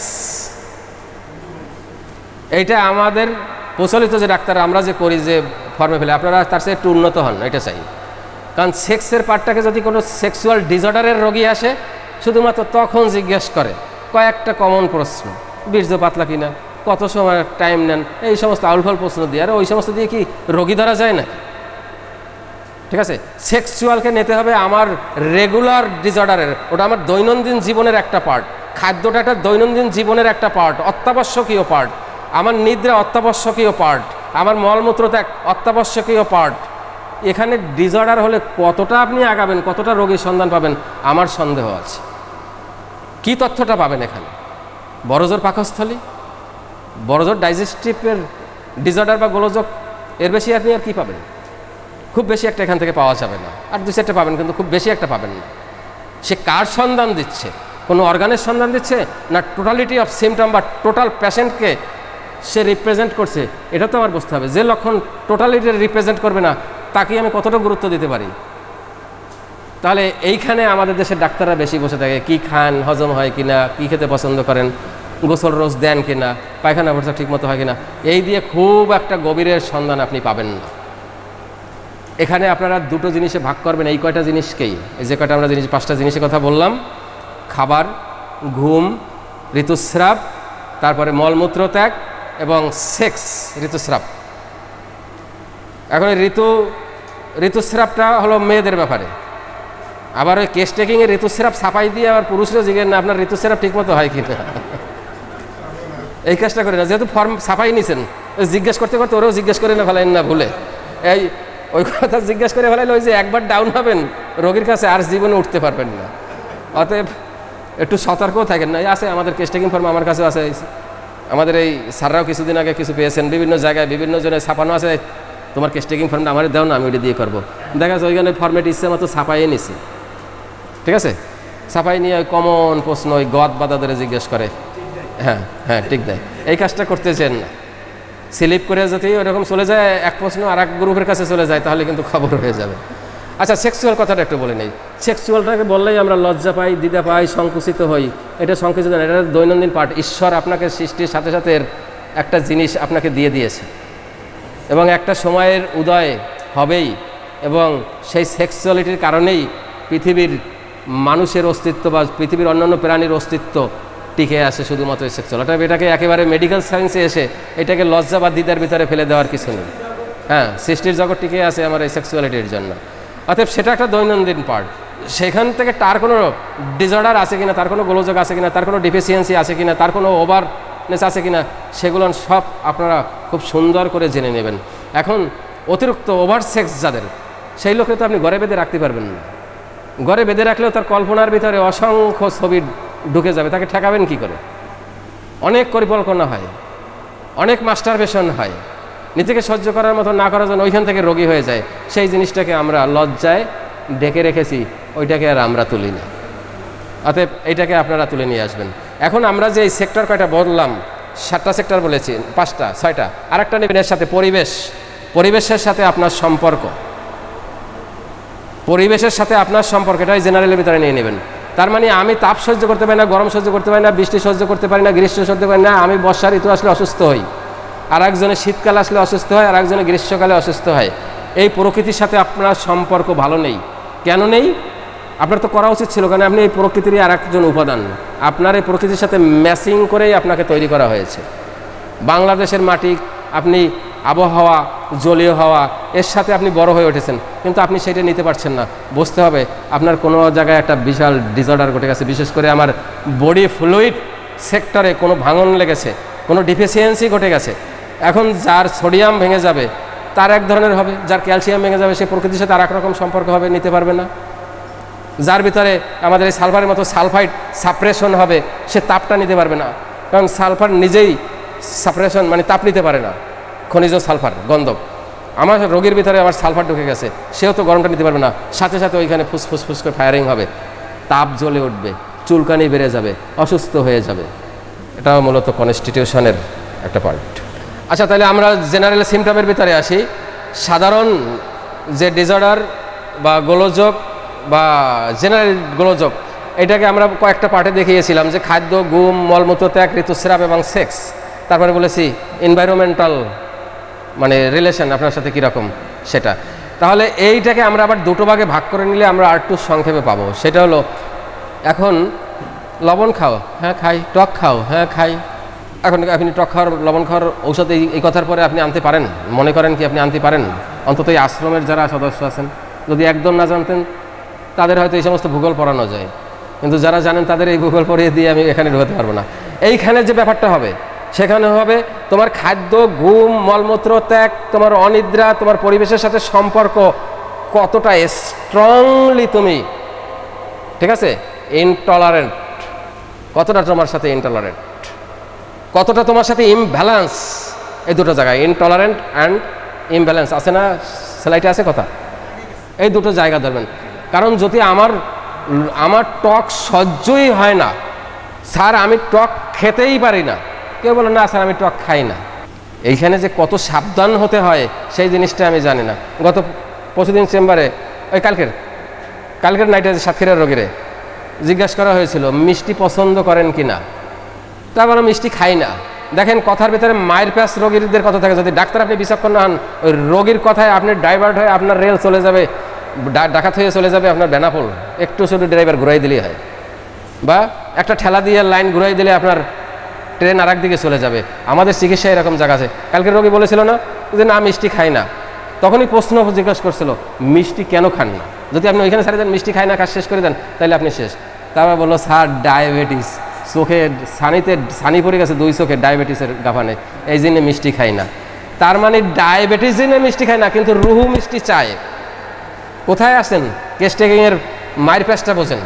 এইটা আমাদের প্রচলিত যে ডাক্তার আমরা যে করি, যে ফর্মে ফেলে, আপনারা তার সাথে একটু উন্নত হন, এটা চাই। কারণ সেক্সের পার্টটাকে যদি কোনো সেক্সুয়াল ডিসঅর্ডারের রোগী আসে, শুধুমাত্র তখন জিজ্ঞেস করে কয়েকটা কমন প্রশ্ন, বীর্য পাতলা কিনা, কত সময় টাইম নেন, এই সমস্ত আউলফল প্রশ্ন দিয়ে। আর ওই সমস্ত দিয়ে কি রোগী ধরা যায় না? ঠিক আছে, সেক্সুয়ালকে নিতে হবে আমার রেগুলার ডিসঅর্ডারের, ওটা আমার দৈনন্দিন জীবনের একটা পার্ট। খাদ্যটা একটা দৈনন্দিন জীবনের একটা পার্ট, অত্যাবশ্যকীয় পার্ট। আমার নিদ্রা অত্যাবশ্যকীয় পার্ট, আমার মলমূত্র ত্যাগ অত্যাবশ্যকীয় পার্ট। এখানে ডিসঅর্ডার হলে কতটা আপনি আগাবেন, কতটা রোগীর সন্ধান পাবেন, আমার সন্দেহ আছে। কি তথ্যটা পাবেন এখানে? বড়জোর পাকস্থলী, বড়জোর ডাইজেস্টিভের ডিসঅর্ডার বা গোলযোগ, এর বেশি আপনি আর কি পাবেন? খুব বেশি একটা এখান থেকে পাওয়া যাবে না। আর দু চারটা পাবেন, কিন্তু খুব বেশি একটা পাবেন না। সে কার সন্ধান দিচ্ছে? কোনো অর্গানের সন্ধান দিচ্ছে, না টোটালিটি অফ সিমটম বা টোটাল পেশেন্টকে সে রিপ্রেজেন্ট করছে? এটা তো আমার বুঝতে হবে। যে লক্ষণ টোটালিটি রিপ্রেজেন্ট করবে না, তাকে আমি কতটা গুরুত্ব দিতে পারি? তাহলে এইখানে আমাদের দেশের ডাক্তাররা বেশি বসে থাকে, কি খান, হজম হয় কিনা, কি খেতে পছন্দ করেন, গোসল রোজ দেন কিনা, পায়খানা ভরসা ঠিক মতো হয় কিনা, এই দিয়ে খুব একটা গভীরের সন্ধান আপনি পাবেন না। এখানে আপনারা দুটো জিনিসে ভাগ করবেন, এই কয়টা জিনিসকেই, এই যে কয়টা আমরা জিনিস, 5টা জিনিসের কথা বললাম, খাবার, ঘুম, ঋতুস্রাব, তারপরে মলমূত্র ত্যাগ এবং সেক্স, ঋতুস্রাব। এখন ঋতুস্রাবটা হলো মেয়েদের ব্যাপারে। আবার ওই কেস টেকিংয়ে ঋতুস্রাব ছাপাই দিয়ে আবার পুরুষরা জিজ্ঞেস না আপনার ঋতুস্রাব ঠিক মতো হয় কিনা, এই কাজটা করে না। যেহেতু ফর্ম ছাপাই নিছেন, জিজ্ঞেস করতে করতে ওরাও জিজ্ঞেস করে না ফেলেন না ভুলে, এই ওই কথা জিজ্ঞেস করে ফেলাইলে ওই যে একবার ডাউন হবেন রোগীর কাছে, আর জীবনে উঠতে পারবেন না। অতএব একটু সতর্কও থাকেন না। আছে আমাদের কেস টেকিং ফর্ম, আমার কাছেও আছে, আমাদের এই স্যাররাও কিছুদিন আগে কিছু পেয়েছেন, বিভিন্ন জায়গায় বিভিন্ন জনের ছাপানো আছে, তোমার কেস টেকিং ফর্মটা আমার দাও না, আমি ওইটা দিয়ে করবো। দেখা যাচ্ছে ওইখানে ফর্মেট ইচ্ছে মতো ছাপাইয়ে নিছি, ঠিক আছে, ছাপাই নিয়ে ওই কমন প্রশ্ন ওই গদ বাধা ধরে জিজ্ঞেস করে, হ্যাঁ হ্যাঁ ঠিক দেয়। এই কাজটা করতে চান না। স্লিপ করে যদি ওরকম চলে যায়, এক প্রশ্ন আর এক গ্রুপের কাছে চলে যায়, তাহলে কিন্তু খবর হয়ে যাবে। আচ্ছা, সেক্সুয়াল কথাটা একটু বলে নেই। সেক্সুয়ালটাকে বললেই আমরা লজ্জা পাই, দ্বিধা পাই, সংকুচিত হই। এটা সংকুচিত না, এটা দৈনন্দিন পার্ট। ঈশ্বর আপনাকে সৃষ্টির সাথে সাথে একটা জিনিস আপনাকে দিয়ে দিয়েছে, এবং একটা সময়ের উদয় হবেই, এবং সেই সেক্সুয়ালিটির কারণেই পৃথিবীর মানুষের অস্তিত্ব বা পৃথিবীর অন্যান্য প্রাণীর অস্তিত্ব টিকে আসে শুধুমাত্র এই সেক্সুয়াল। এটাকে একেবারে মেডিকেল সায়েন্সে এসে এটাকে লজ্জা বা দ্বিধার ভিতরে ফেলে দেওয়ার কিছু নেই। হ্যাঁ, সৃষ্টির জগৎ টিকে আছে আমার এই সেক্সুয়ালিটির জন্য। অতএব সেটা একটা দৈনন্দিন পার্ট। সেখান থেকে তার কোনো ডিসঅর্ডার আছে কিনা, তার কোনো গোলযোগ আছে কিনা, তার কোনো ডিফিসিয়েন্সি আছে কিনা, তার কোনো ওভারনেস আছে কিনা, সেগুলো সব আপনারা খুব সুন্দর করে জেনে নেবেন। এখন অতিরিক্ত ওভার সেক্স যাদের, সেই লোককে তো আপনি ঘরে বেঁধে রাখতে পারবেন না। ঘরে বেঁধে রাখলেও তার কল্পনার ভিতরে অসংখ্য ছবি ঢুকে যাবে, তাকে ঠেকাবেন কি করে? অনেক পরিকল্পনা হয়, অনেক মাস্টারবেশন হয়, নিজেকে সহ্য করার মতো না করার জন্য ওইখান থেকে রোগী হয়ে যায়। সেই জিনিসটাকে আমরা লজ্জায় ঢেকে রেখেছি, ওইটাকে আর আমরা তুলি না। অতএব এইটাকে আপনারা তুলে নিয়ে আসবেন। এখন আমরা যে এই সেক্টর কয়টা বললাম, 7টা সেক্টর বলেছি, 5টা 6টা, আরেকটা নেবেন এর সাথে পরিবেশ। পরিবেশের সাথে আপনার সম্পর্ক, পরিবেশের সাথে আপনার সম্পর্ক, এটাই জেনারেলের ভিতরে নিয়ে নেবেন। তার মানে আমি তাপ সহ্য করতে পারি না, গরম সহ্য করতে পারি না, বৃষ্টি সহ্য করতে পারি না, গ্রীষ্ম সহ্য পারি না, আমি বর্ষা ঋতু আসলে অসুস্থ হই, আর একজনে শীতকাল আসলে অসুস্থ হয়, আর একজনে গ্রীষ্মকালে অসুস্থ হয়। এই প্রকৃতির সাথে আপনার সম্পর্ক ভালো নেই। কেন নেই? আপনার তো করা উচিত ছিল, কারণ আপনি এই প্রকৃতিরই আর একজন উপাদান। আপনার এই প্রকৃতির সাথে ম্যাচিং করেই আপনাকে তৈরি করা হয়েছে। বাংলাদেশের মাটি, আপনি আবহাওয়া, জলীয় হাওয়া, এর সাথে আপনি বড় হয়ে উঠেছেন, কিন্তু আপনি সেটা নিতে পারছেন না। বুঝতে হবে আপনার কোনো জায়গায় একটা বিশাল ডিসঅর্ডার ঘটে গেছে। বিশেষ করে আমার বডি ফ্লুইড সেক্টরে কোনো ভাঙন লেগেছে, কোনো ডিফিসিয়েন্সি ঘটে গেছে। এখন যার সোডিয়াম ভেঙে যাবে, তার এক ধরনের হবে, যার ক্যালসিয়াম ভেঙে যাবে সে প্রকৃতির সাথে আর এক রকম সম্পর্ক হবে, নিতে পারবে না। যার ভিতরে আমাদের এই সালফারের মতো সালফাইড সাপ্রেশন হবে, সে তাপটা নিতে পারবে না, কারণ সালফার নিজেই সাপ্রেশন মানে তাপ নিতে পারে না, খনিজ সালফার গন্ধক। আমার রোগীর ভিতরে আমার সালফার ঢুকে গেছে, সেও তো গরমটা নিতে পারবে না, সাথে সাথে ওইখানে ফুসফুস করে ফায়ারিং হবে, তাপ জ্বলে উঠবে, চুলকানি বেড়ে যাবে, অসুস্থ হয়ে যাবে। এটাও মূলত কনস্টিটিউশনের একটা পার্ট। আচ্ছা, তাহলে আমরা জেনারেল সিমটমের ভিতরে আসি। সাধারণ যে ডিসঅর্ডার বা গোলযোগ বা জেনারেল গোলযোগ, এটাকে আমরা কয়েকটা পার্টে দেখিয়েছিলাম, যে খাদ্য, ঘুম, মলমূত্র ত্যাগ, ঋতুস্রাব এবং সেক্স। তারপরে বলেছি এনভায়রনমেন্টাল মানে রিলেশন আপনার সাথে কীরকম সেটা। তাহলে এইটাকে আমরা আবার দুটো ভাগে ভাগ করে নিলে আমরা আর একটু সংক্ষেপে পাবো। সেটা হলো, এখন লবণ খাও, হ্যাঁ খাই। টক খাও, হ্যাঁ খাই। এখন আপনি টক খাওয়ার, লবণ খাওয়ার ঔষধ এই কথার পরে আপনি আনতে পারেন? মনে করেন কি আপনি আনতে পারেন? অন্তত এই আশ্রমের যারা সদস্য আছেন, যদি একদম না জানতেন তাদের হয়তো এই সমস্ত ভূগোল পড়ানো যায়, কিন্তু যারা জানেন তাদের এই ভূগোল পড়িয়ে দিয়ে আমি এখানে ঢোকাতে পারবো না। এইখানে যে ব্যাপারটা হবে সেখানে হবে তোমার খাদ্য, ঘুম, মলমূত্র ত্যাগ, তোমার অনিদ্রা, তোমার পরিবেশের সাথে সম্পর্ক কতটা স্ট্রংলি তুমি, ঠিক আছে, ইনটলারেন্ট, কতটা তোমার সাথে ইনটলারেন্ট, কতটা তোমার সাথে ইমব্যালেন্স। এই দুটো জায়গায় ইনটলারেন্ট অ্যান্ড ইমব্যালেন্স আছে না, স্লাইডে আছে কথা। এই দুটো জায়গা ধরবেন, কারণ যদি আমার টক সহ্যই হয় না, স্যার আমি টক খেতেই পারি না, কেউ বলে না স্যার আমি টক খাই না, এইখানে যে কত সাবধান হতে হয় সেই জিনিসটা আমি জানি না। গত পরশুদিন চেম্বারে ওই কালকের নাইটে সাতক্ষীরার রোগীরে জিজ্ঞাসা করা হয়েছিল মিষ্টি পছন্দ করেন কি না, তারপর মিষ্টি খাই না। দেখেন কথার ভিতরে মায়ের প্যাস রোগীদের কথা থাকে। যদি ডাক্তার আপনি বিচক্ষণ না হন, ওই রোগীর কথায় আপনি ডাইভার্ট হয়ে আপনার রেল চলে যাবে, ডাকাত হয়ে চলে যাবে আপনার বেনাপোল। একটু শুধু ড্রাইভার ঘুরাই দিলেই হয়, বা একটা ঠেলা দিয়ে লাইন ঘুরাই দিলে আপনার ট্রেন আর একদিকে চলে যাবে। আমাদের চিকিৎসায় এরকম জায়গা আছে। কালকে রোগী বলেছিল না যে না মিষ্টি খাই না, তখনই প্রশ্ন জিজ্ঞাসা করছিল মিষ্টি কেন খান না? যদি আপনি ওইখানে ছাড়ে দেন মিষ্টি খাই না কাজ শেষ করে দেন তাহলে আপনি শেষ। তারপর বললো স্যার ডায়াবেটিস, চোখে ছানি পড়ে গেছে 2 চোখে, ডায়াবেটিসের গাফানে, এই জন্য মিষ্টি খাই না। তার মানে ডায়াবেটিস জন্য মিষ্টি খায় না, কিন্তু রুহু মিষ্টি চায়। কোথায় আসেন? কেস টেকিংয়ের মায়ের প্যাসটা বোঝেন।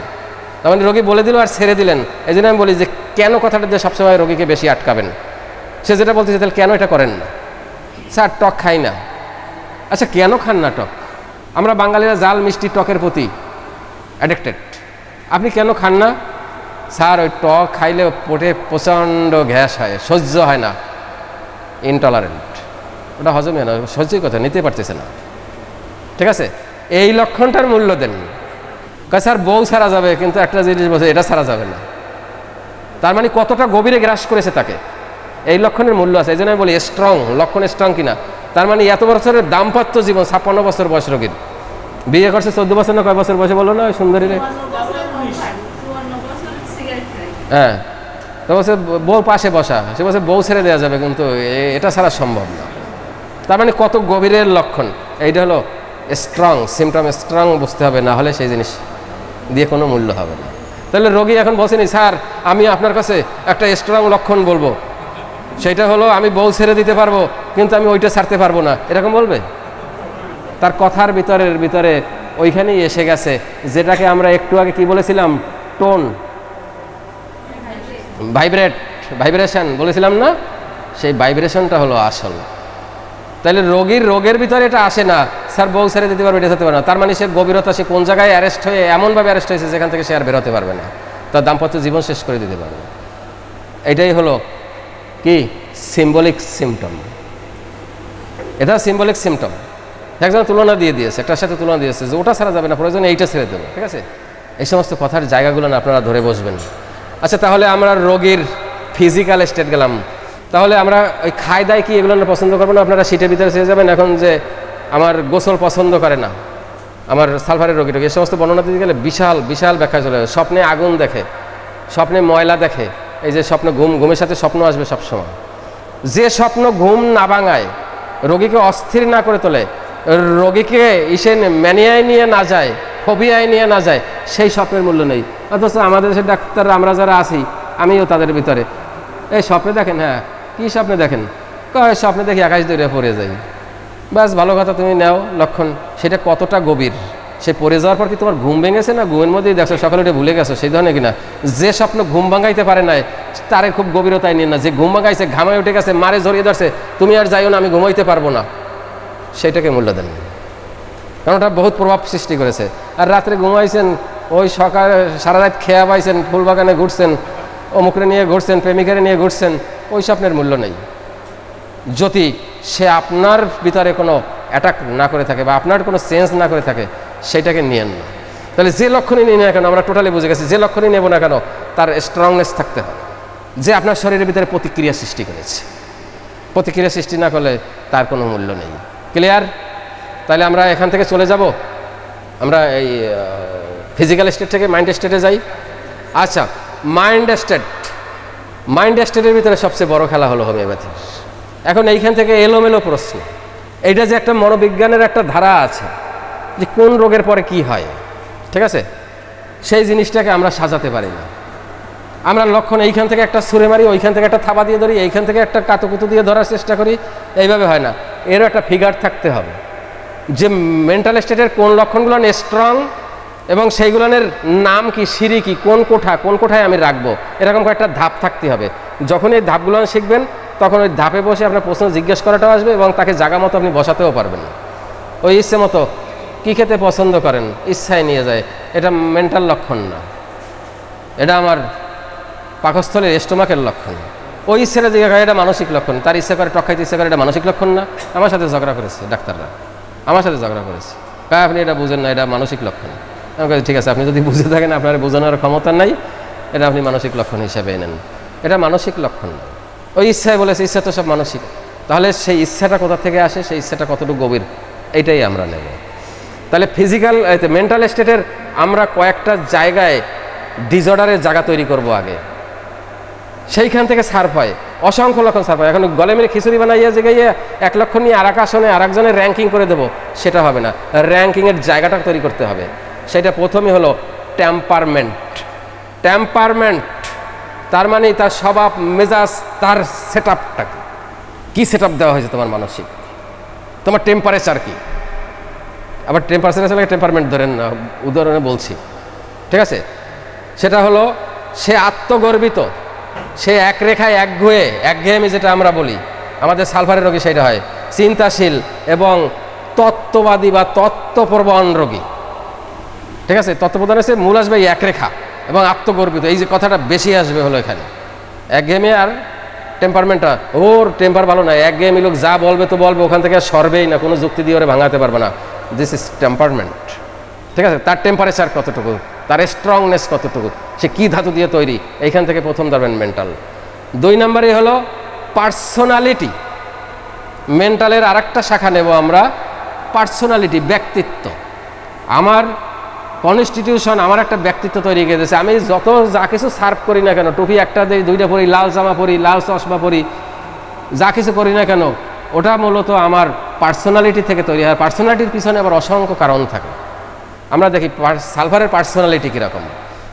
তার মানে রোগী বলে দিল আর ছেড়ে দিলেন। এই জন্য আমি বলি যে কেন কথাটা দিয়ে সবসময় রোগীকে বেশি আটকাবেন। সে যেটা বলতেছে তাহলে কেন এটা করেন না? স্যার টক খাই না। আচ্ছা কেন খান না টক? আমরা বাঙালিরা জাল মিষ্টি টকের প্রতি অ্যাডিক্টেড। আপনি কেন খান না? স্যার ওই টক খাইলে পেটে প্রচণ্ড গ্যাস হয়, সহ্য হয় না, ইনটলারেন্ট, ওটা হজমই হয় না, সহ্যই কথা নিতে পারতেছে না। ঠিক আছে, এই লক্ষণটার মূল্য দেন। স্যার বউ ছাড়া যাবে, কিন্তু একটা জিনিস বলছে এটা ছাড়া যাবে না। তার মানে কতটা গভীরে গ্রাস করেছে তাকে, এই লক্ষণের মূল্য আছে। এই জন্য আমি বলি স্ট্রং, লক্ষণ স্ট্রং কিনা। তার মানে এত বছরের দাম্পত্য জীবন, 56 বছর বয়স রোগীর, বিয়ে করছে 14 বছর না কয় বছর বয়সে বলো না ওই সুন্দরী রে? হ্যাঁ, তো বলছে বউ পাশে বসা, সে বলছে বউ ছেড়ে দেওয়া যাবে, কিন্তু এটা ছাড়া সম্ভব না। তার মানে কত গভীরের লক্ষণ। এইটা হলো স্ট্রং সিমটম, স্ট্রং বুঝতে হবে, না হলে সেই জিনিস দিয়ে কোনো মূল্য হবে না। তাহলে রোগী এখন বলছেনি স্যার আমি আপনার কাছে একটা স্ট্রং লক্ষণ বলবো, সেটা হলো আমি বউ ছেড়ে দিতে পারবো, কিন্তু আমি ওইটা ছাড়তে পারবো না, এরকম বলবে? তার কথার ভিতরে ওইখানেই এসে গেছে, যেটাকে আমরা একটু আগে কি বলেছিলাম, টোন, ভাইব্রেশন বলেছিলাম না, সেই ভাইব্রেশনটা হলো আসল। তাহলে রোগের ভিতরে এটা আসে না স্যার বউ ছেড়ে দিতে পারবে, এটা যেতে পারবে না। তার মানে সে গভীরতা, সে কোন জায়গায় অ্যারেস্ট হয়ে এমনভাবে অ্যারেস্ট হয়েছে যেখান থেকে সে আর বেরোতে পারবে না, তার দাম্পত্য জীবন শেষ করে দিতে পারবে। এটাই হলো কি সিম্বলিক সিমটম। এটা সিম্বলিক সিমটম। একজন তুলনা দিয়ে দিয়েছে, একটার সাথে তুলনা দিয়েছে যে ওটা ছাড়া যাবে না, প্রয়োজনে এইটা ছেড়ে দেবে। ঠিক আছে, এই সমস্ত কথার জায়গাগুলো না আপনারা ধরে বসবেন। আচ্ছা, তাহলে আমরা রোগীর ফিজিক্যাল স্টেট গেলাম। তাহলে আমরা ওই খায় দায় কি এগুলো পছন্দ করবো না? আপনারা সিটের ভিতরে চেয়ে যাবেন এখন যে আমার গোসল পছন্দ করে না, আমার সালফারের রোগী এই সমস্ত বর্ণনা দিতে গেলে বিশাল বিশাল ব্যাখ্যা চলে যাবে। স্বপ্নে আগুন দেখে, স্বপ্নে ময়লা দেখে, এই যে স্বপ্ন ঘুমের সাথে স্বপ্ন আসবে সবসময়। যে স্বপ্ন ঘুম না ভাঙায়, রোগীকে অস্থির না করে তোলে, রোগীকে ম্যানিয়ায় নিয়ে না যায়, ফোবিয়ায় নিয়ে না যায়, সেই স্বপ্নের মূল্য নেই। অথচ আমাদের দেশের ডাক্তার আমরা যারা আছি, আমিও তাদের ভিতরে, এই স্বপ্নে দেখেন, হ্যাঁ কি স্বপ্নে দেখেন? স্বপ্নে দেখি আকাশ দৌড়ে পড়ে যাই, ব্যাস ভালো কথা, তুমি নাও লক্ষণ। সেটা কতটা গভীর, সে পড়ে যাওয়ার পর কি তোমার ঘুম ভেঙেছে না ঘুমের মধ্যেই দেখছো সকালে উঠে ভুলে গেছো, সেই ধরনের কিনা? যে স্বপ্ন ঘুম ভাঙাইতে পারে নাই তারে খুব গভীরতায় নিয়ে না, যে ঘুম ভাঙাইছে ঘামায় উঠে গেছে মারে জড়িয়ে ধরছে তুমি আর যাইও না আমি ঘুমাইতে পারবো না, সেইটাকে মূল্য দেন, কারণ ওটা বহুত প্রভাব সৃষ্টি করেছে। আর রাত্রে ঘুমাইছেন, ওই সকালে সারা রাত খেয়া পাইছেন, ফুলবাগানে ঘুরছেন, অমুকরে নিয়ে ঘুরছেন, প্রেমিকারে নিয়ে ঘুরছেন, ওই স্বপ্নের মূল্য নেই যদি সে আপনার ভিতরে কোনো অ্যাটাক না করে থাকে বা আপনার কোনো চেঞ্জ না করে থাকে, সেটাকে নিয়েন না। তাহলে যে লক্ষণই নিই না কেন, আমরা টোটালি বুঝে গেছি, যে লক্ষণই নেব না কেন তার স্ট্রংনেস থাকতে হবে, যে আপনার শরীরের ভিতরে প্রতিক্রিয়া সৃষ্টি করেছে। প্রতিক্রিয়া সৃষ্টি না করলে তার কোনো মূল্য নেই। ক্লিয়ার? তাহলে আমরা এখান থেকে চলে যাব, আমরা এই ফিজিক্যাল স্টেট থেকে মাইন্ড স্টেটে যাই। আচ্ছা, মাইন্ড স্টেটের ভিতরে সবচেয়ে বড় খেলা হলো হোমিওপ্যাথি। এখন এইখান থেকে এলোমেলো প্রশ্ন, এইটা যে একটা মনোবিজ্ঞানের একটা ধারা আছে যে কোন রোগের পরে কি হয়, ঠিক আছে, সেই জিনিসটাকে আমরা সাজাতে পারি না। আমরা লক্ষণ এইখান থেকে একটা ছুঁড়ে মারি, ওইখান থেকে একটা থাবা দিয়ে ধরি, এইখান থেকে একটা কাতুকুতু দিয়ে ধরার চেষ্টা করি, এইভাবে হয় না। এরও একটা ফিগার থাকতে হবে যে মেন্টাল স্টেটের কোন লক্ষণগুলো স্ট্রং এবং সেইগুলোর নাম কি, সিঁড়ি কি, কোন কোঠায় আমি রাখবো, এরকম কয়েকটা ধাপ থাকতে হবে। যখন এই ধাপগুলো শিখবেন তখন ওই ধাপে বসে আপনার প্রশ্ন জিজ্ঞেস করাটাও আসবে এবং তাকে জায়গা মতো আপনি বসাতেও পারবেন না। ওই ইচ্ছে মতো কী খেতে পছন্দ করেন ইচ্ছায় নিয়ে যায়, এটা মেন্টাল লক্ষণ না, এটা আমার পাকস্থলের স্টোমাকের লক্ষণ। ওই ইচ্ছেটা জিজ্ঞাসা করে এটা মানসিক লক্ষণ, তার ইচ্ছা করে টক খাইতে ইচ্ছা করে, এটা মানসিক লক্ষণ না। আমার সাথে ঝগড়া করেছে ডাক্তাররা, আমার সাথে ঝগড়া করেছে, আপনি এটা বুঝেন না, এটা মানসিক লক্ষণ। আমি কাছে ঠিক আছে, আপনি যদি বুঝে থাকেন আপনার বোঝানোর ক্ষমতা নাই, এটা আপনি মানসিক লক্ষণ হিসেবে নেন, এটা মানসিক লক্ষণ না। ওই ইচ্ছায় বলেছে, ইচ্ছা তো সব মানসিক, তাহলে সেই ইচ্ছাটা কোথা থেকে আসে, সেই ইচ্ছাটা কতটুকু গভীর, এইটাই আমরা নেব। তাহলে ফিজিক্যাল মেন্টাল স্টেটের আমরা কয়েকটা জায়গায় ডিসঅর্ডারের জায়গা তৈরি করব আগে, সেইখান থেকে সার্ভ হয়, অসংখ্য লক্ষণ সার্ভ হয়। এখন গলে মেরে খিচুড়ি বানাইয়া জায়গায় এক লক্ষণ নিয়ে আর এক আসনে আর একজনের র্যাঙ্কিং করে দেবো, সেটা হবে না। র্যাঙ্কিংয়ের জায়গাটা তৈরি করতে হবে। সেটা প্রথমে হলো টেম্পারমেন্ট, তার মানে তার স্বভাব মেজাজ, তার সেট আপটা কি সেট আপ দেওয়া হয়েছে তোমার মানসিক, তোমার টেম্পারেচার কি। আবার টেম্পারেচার টেম্পারমেন্ট ধরেন না, উদাহরণে বলছি, ঠিক আছে। সেটা হলো সে আত্মগর্বিত, সে এক রেখায় একঘেয়েমি যেটা আমরা বলি, আমাদের সালফারের রোগী সেটা হয়, চিন্তাশীল এবং তত্ত্ববাদী বা তত্ত্বপ্রবণ রোগী, ঠিক আছে। তত্ত্বপ্রধান হচ্ছে মূল আসবে এক রেখা এবং আত্মগর্বিত, এই যে কথাটা বেশি আসবে হলো এখানে। একঘেয়েমি আর টেম্পারমেন্টটা, ওর টেম্পার ভালো না, একঘেয়েমি লোক যা বলবে তো বলবে, ওখান থেকে সরবেই না, কোনো যুক্তি দিয়ে ওরে ভাঙাতে পারবে না। দিস ইজ টেম্পারমেন্ট, ঠিক আছে। তার টেম্পারেচার কতটুকু, তার স্ট্রংনেস কতটুকু, সে কী ধাতু দিয়ে তৈরি, এইখান থেকে প্রথম ধরবেন মেন্টাল। 2 নম্বরে হলো পার্সোনালিটি। মেন্টালের আর একটা শাখা নেব আমরা, পার্সোনালিটি, ব্যক্তিত্ব। আমার কনস্টিটিউশন, আমার একটা ব্যক্তিত্ব তৈরি করে দিয়েছে। আমি যত যা কিছু সার্ভ করি না কেন, টুপি একটা দিই, 2টা পরি, লাল জামা পরি, লাল চশমা পরি, যা কিছু করি না কেন, ওটা মূলত আমার পার্সোনালিটি থেকে তৈরি হয়। পার্সোনালিটির পিছনে আবার অসংখ্য কারণ থাকে। আমরা দেখি সালফারের পার্সোনালিটি কীরকম।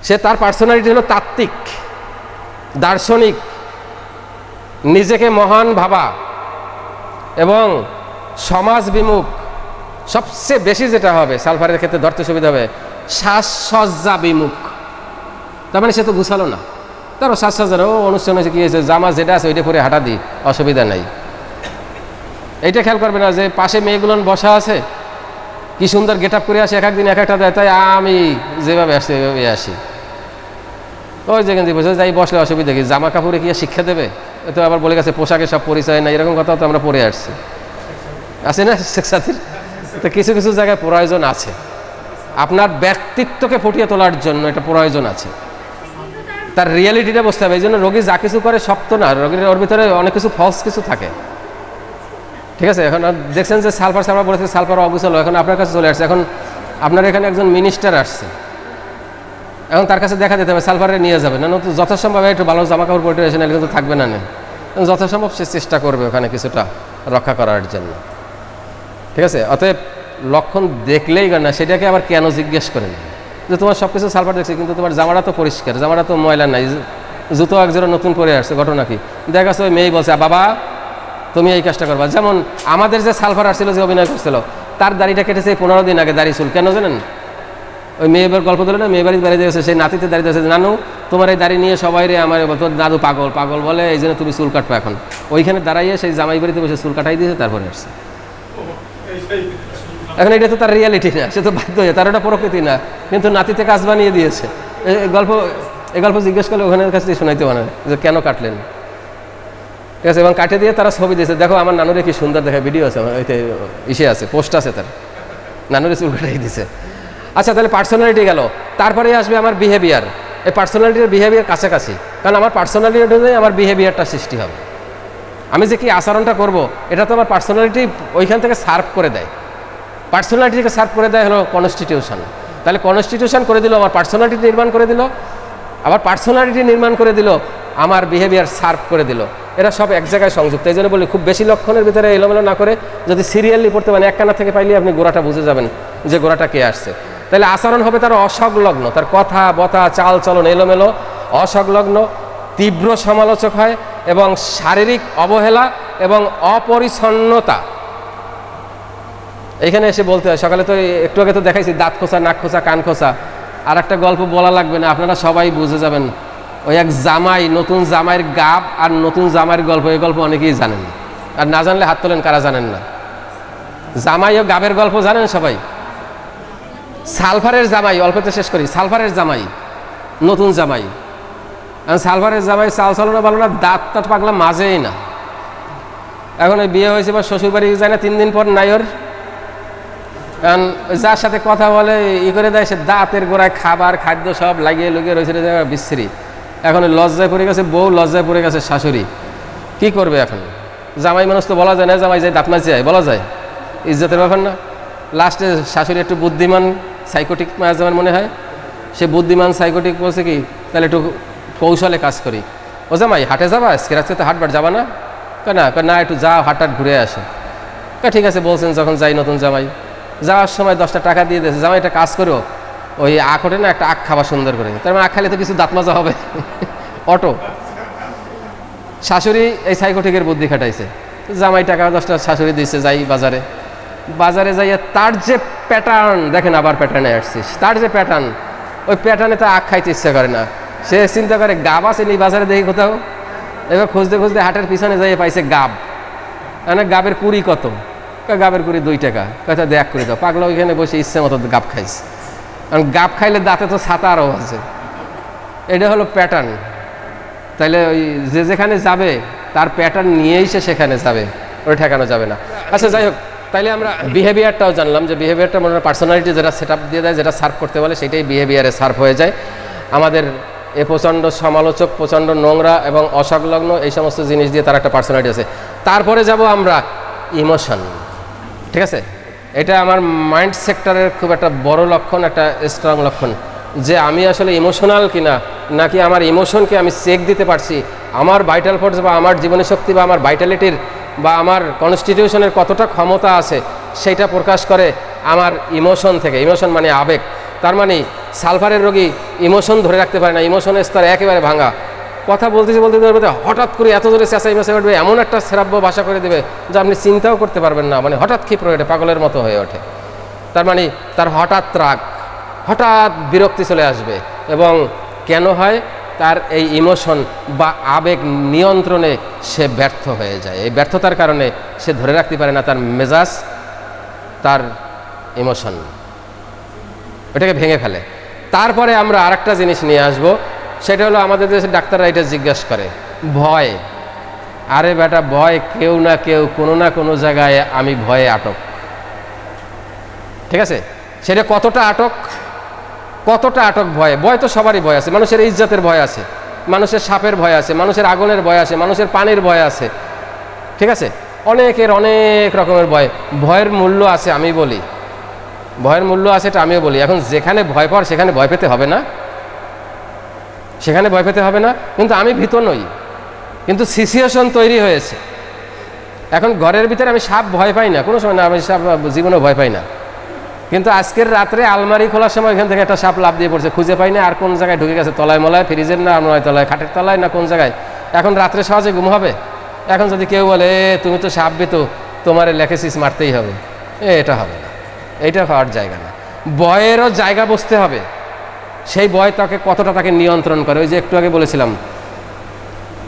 সে তার পার্সোনালিটি হলো তাত্ত্বিক, দার্শনিক, নিজেকে মহান ভাবা এবং সমাজ বিমুখ। সবচেয়ে বেশি যেটা হবে সালফারের ক্ষেত্রে ধরতে সুবিধা হবে, সাজসজ্জা বিমুখ। তার মানে সে তো গুছালো না, তারও সাজসজ্জার অনুষ্ঠান হয়েছে, কী হয়েছে, জামা যেটা আছে ওইটা পরে হাঁটা দিই, অসুবিধা নাই। এইটা খেয়াল করবে না যে পাশে মেয়েগুলো বসা আছে, কি সুন্দর গেট আপ করে আসে, এক একদিন এক একটা দেয়, তাই আমি যেভাবে আসছি ওইভাবে আসি। ওই যেখান থেকে বসে যাই, বসলে অসুবিধা কি, জামা কাপড়ে কি শিক্ষা দেবে? তো আবার বলে গেছে পোশাকে সব পরিচয় নাই, এরকম কথা তো আমরা পড়ে আসছি, আছে না শেখ সাথীর? তো কিছু কিছু জায়গায় প্রয়োজন আছে, আপনার ব্যক্তিত্বকে ফুটিয়ে তোলার জন্য এটা প্রয়োজন আছে, তার রিয়েলিটিটা বুঝতে হবে। এই জন্য রোগী যা কিছু করে সব তো না, রোগীর ওর ভিতরে অনেক কিছু ফলস কিছু থাকে, ঠিক আছে। এখন দেখছেন যে সালফার বলেছে সালফার অগুছালো, এখন আপনার কাছে চলে আসছে। এখন আপনার এখানে একজন মিনিস্টার আসছে, এখন তার কাছে দেখা যেতে হবে, সালফারে নিয়ে যাবে না, যথাসম্ভব একটু ভালো জামা কাপড় পরে এসে নাহলে কিন্তু থাকবে না, যথাসম্ভব সে চেষ্টা করবে ওখানে কিছুটা রক্ষা করার জন্য, ঠিক আছে। অতএব লক্ষণ দেখলেই না, সেটাকে আবার কেন জিজ্ঞেস করেন যে তোমার সব কিছু সালফার দেখছে কিন্তু তোমার জামাটা তো পরিষ্কার, জামাটা তো ময়লা নাই, জুতো একজোড়া নতুন পরে আসছে, ঘটনা কি? দেখা গেছে ওই মেয়েই বলছে, বাবা তুমি এই কাজটা করবা। যেমন আমাদের যে সালফার আসছিল, যে অভিনয় করছিল, তার দাড়িটা কেটেছে 15 দিন আগে, দাড়ি চুল। কেন জানেন? ওই মেয়েবার গল্প ধরে না, মেয়ে বাড়ির বাড়িতে গেছে, সেই নাতিতে দাঁড়িয়ে আছে, নানু তোমার এই দাড়ি নিয়ে সবাই রে আমার তোর দাদু পাগল পাগল বলে, এই জন্য তুমি চুল কাটবো। এখন ওইখানে দাঁড়াইয়ে সেই জামাই বাড়িতে বসে চুল কাটাই দিয়েছে, তারপরে আসছে। এখন এটা তো তার রিয়ালিটি না, সে তো বাধ্য হয়ে, তার ওটা প্রকৃতি না, কিন্তু নাতিতে কাজ বানিয়ে দিয়েছে। এই গল্প জিজ্ঞেস করলে ওখানে কাছ থেকে শোনাইতে পারে যে কেন কাটলেন, ঠিক আছে। এবং কাটে দিয়ে তারা ছবি দিয়েছে, দেখো আমার নানুরে কি সুন্দর দেখে, ভিডিও আছে, ইসে আছে, পোস্ট আছে, তার নানুরে চুল কাটাই দিয়েছে। আচ্ছা, তাহলে পার্সোনালিটি গেল, তারপরে আসবে আমার বিহেভিয়ার। এই পার্সোনালিটির বিহেভিয়ার কাছাকাছি, কারণ আমার পার্সোনালিটি অনুযায়ী আমার বিহেভিয়ারটা সৃষ্টি হবে। আমি যে কি আচরণটা করব, এটা তো আমার পার্সোনালিটি ওইখান থেকে সার্ভ করে দেয়। পার্সোনালিটিকে সার্ভ করে দেয় হলো কনস্টিটিউশন। তাহলে কনস্টিটিউশন করে দিল, আমার পার্সোনালিটি নির্মাণ করে দিল, আবার পার্সোনালিটি নির্মাণ করে দিল, আমার বিহেভিয়ার সার্ভ করে দিল। এরা সব এক জায়গায় সংযুক্ত। এই জন্য বলি, খুব বেশি লক্ষণের ভিতরে এলোমেলো না করে যদি সিরিয়ালি পড়তে পারেন, এক কানা থেকে পাইলে আপনি গোড়াটা বুঝে যাবেন যে গোড়াটা কে আসছে। তাহলে আচরণ হবে তার অসংলগ্ন, তার কথা বথা চাল চলন এলোমেলো, অসংলগ্ন, তীব্র সমালোচক হয়, এবং শারীরিক অবহেলা এবং অপরিচ্ছন্নতা। এইখানে এসে বলতে হয়, সকালে তো একটু আগে তো দেখাইছি, দাঁত খোঁচা, নাক খোঁচা, কান খোঁচা। আর একটা গল্প বলা লাগবে না, আপনারা সবাই বুঝে যাবেন। ওই এক জামাই, নতুন জামাইয়ের গাব আর নতুন জামাইয়ের গল্প, এই গল্প অনেকেই জানেন, আর না জানলে হাত তোলেন কারা জানেন না। জামাই ও গাবের গল্প জানেন সবাই? সালফারের জামাই, অল্পতে শেষ করি, সালফারের জামাই, নতুন জামাই। সালফারের জামাই চাল চলনা ভালো না, দাঁত টাত পাগলা মাজেই না। এখন ওই বিয়ে হয়েছে বা শ্বশুর বাড়ি যায় না, 3 দিন পর নাই ওর। কারণ যার সাথে কথা বলে ই করে দেয়, সে দাঁতের গোড়ায় খাবার খাদ্য সব লাগিয়ে লুকিয়ে রয়েছে, বিশ্রী। এখন লজ্জায় পড়ে গেছে বউ, লজ্জায় পড়ে গেছে শাশুড়ি। কি করবে এখন? জামাই মানুষ তো বলা যায় না, জামাই যায় দাঁত মাঝে যায়, বলা যায়, ইজ্জতের ব্যাপার না। লাস্টে শাশুড়ি একটু বুদ্ধিমান সাইকোটিক আমার মনে হয়, সে বুদ্ধিমান সাইকোটিক বলছে কি, তাহলে একটু কৌশলে কাজ করি। ও জামাই হাটে যাবা, আজকে রাত্রে তো হাটবার যাবা না? না, একটু যাও, হাটটাট ঘুরে আসে। ঠিক আছে বলছেন, যখন যাই নতুন জামাই, যাওয়ার সময় 10টা টাকা দিয়ে দিয়েছে, জামাই একটা কাজ করো, ওই আখ ওঠে না, একটা আখ খাওয়া সুন্দর করে। তার মানে আখ খাইলে তো কিছু দাঁত মাজা হবে, অটো। শাশুড়ি এই সাইকোটিকের বুদ্ধি খাটাইছে, জামাই টাকা 10টা শাশুড়ি দিচ্ছে, যাই বাজারে যাইয়া তার যে প্যাটার্ন দেখেন, আবার প্যাটার্নে আসছিস, তার যে প্যাটার্ন, ওই প্যাটার্নে তো আখ খাইতে ইচ্ছা করে না। সে চিন্তা করে গাব আছে নি বাজারে, দেখি কোথাও। এবার খুঁজতে খুঁজতে হাটের পিছনে যাইয়ে পাইছে গাব। মানে গাবের কুড়ি কত? গাবের কুড়ি 2 টাকা। কথা দেখ করে দাও, পাগলা ওইখানে বসে ইচ্ছে মতো গাব খাইছে। কারণ গাব খাইলে দাঁতে তো ছাতা আরও আছে। এটা হলো প্যাটার্ন। তাইলে ওই যে যেখানে যাবে তার প্যাটার্ন নিয়েই সে সেখানে যাবে, ওটা ঠেকানো যাবে না। আচ্ছা, যাই হোক, তাইলে আমরা বিহেভিয়ারটাও জানলাম, যে বিহেভিয়ারটা মনে হয় পার্সোনালিটি যেটা সেট আপ দিয়ে দেয়, যেটা সার্ভ করতে বলে, সেটাই বিহেভিয়ারে সার্ভ হয়ে যায়। আমাদের এ প্রচণ্ড সমালোচক, প্রচণ্ড নোংরা এবং অসংলগ্ন, এই সমস্ত জিনিস দিয়ে তার একটা পার্সোনালিটি আছে। তারপরে যাব আমরা ইমোশন, ঠিক আছে? এটা আমার মাইন্ড সেক্টরের খুব একটা বড় লক্ষণ, একটা স্ট্রং লক্ষণ, যে আমি আসলে ইমোশনাল কিনা, নাকি আমার ইমোশনকে আমি চেক দিতে পারছি, আমার ভাইটাল ফোর্স বা আমার জীবনী শক্তি বা আমার ভাইটালিটির বা আমার কনস্টিটিউশনের কতটা ক্ষমতা আছে, সেইটা প্রকাশ করে আমার ইমোশন থেকে। ইমোশন মানে আবেগ। তার মানে সালফারের রোগী ইমোশন ধরে রাখতে পারে না, ইমোশনের স্তর একেবারে ভাঙা। কথা বলতে হঠাৎ করে এত জোরে চেঁচাই মেঁচে উঠবে, এমন একটা শ্রাব্য ভাষা করে দেবে যে আপনি চিন্তাও করতে পারবেন না, মানে হঠাৎ ক্ষিপ্র ওঠে, পাগলের মতো হয়ে ওঠে। তার মানে তার হঠাৎ রাগ, হঠাৎ বিরক্তি চলে আসবে। এবং কেন হয়? তার এই ইমোশন বা আবেগ নিয়ন্ত্রণে সে ব্যর্থ হয়ে যায়। এই ব্যর্থতার কারণে সে ধরে রাখতে পারে না তার মেজাজ, তার ইমোশন, এটাকে ভেঙে ফেলে। তারপরে আমরা আরেকটা জিনিস নিয়ে আসব, সেটা হলো আমাদের দেশে ডাক্তাররা এটা জিজ্ঞাসা করে, ভয়। আরে বেটা, ভয় কেউ না কেউ কোনো না কোনো জায়গায় আমি ভয়ে আটক, ঠিক আছে? সেটা কতটা আটক, কতটা আটক ভয়? ভয় তো সবারই ভয় আছে। মানুষের ইজ্জতের ভয় আছে, মানুষের সাপের ভয় আছে, মানুষের আগুনের ভয় আছে, মানুষের পানির ভয় আছে, ঠিক আছে? অনেকের অনেক রকমের ভয়। ভয়ের মূল্য আছে, আমি বলি, ভয়ের মূল্য আছে, এটা আমিও বলি। এখন যেখানে ভয় পাওয়ার সেখানে ভয় পেতে হবে না, সেখানে ভয় পেতে হবে না। কিন্তু আমি ভীত নই, কিন্তু সিচুয়েশন তৈরি হয়েছে। এখন ঘরের ভিতরে আমি সাপ ভয় পাই না, কোনো সময় না, আমি সাপ জীবনেও ভয় পাই না। কিন্তু আজকের রাত্রে আলমারি খোলার সময় এখান থেকে একটা সাপ লাফ দিয়ে পড়ছে, খুঁজে পাই না। আর কোন জায়গায় ঢুকে গেছে, তলায় মলায়, ফ্রিজের না নয় তলায়, খাটের তলায় না কোন জায়গায়। এখন রাত্রে সহজে ঘুম হবে? এখন যদি কেউ বলে তুমি তো সাব্যে তো তোমার লেখেসিস মারতেই হবে, এটা হবে না, এইটা হওয়ার জায়গা না। ভয়েরও জায়গা বসতে হবে, সেই ভয় তাকে কতটা তাকে নিয়ন্ত্রণ করে। ওই যে একটু আগে বলেছিলাম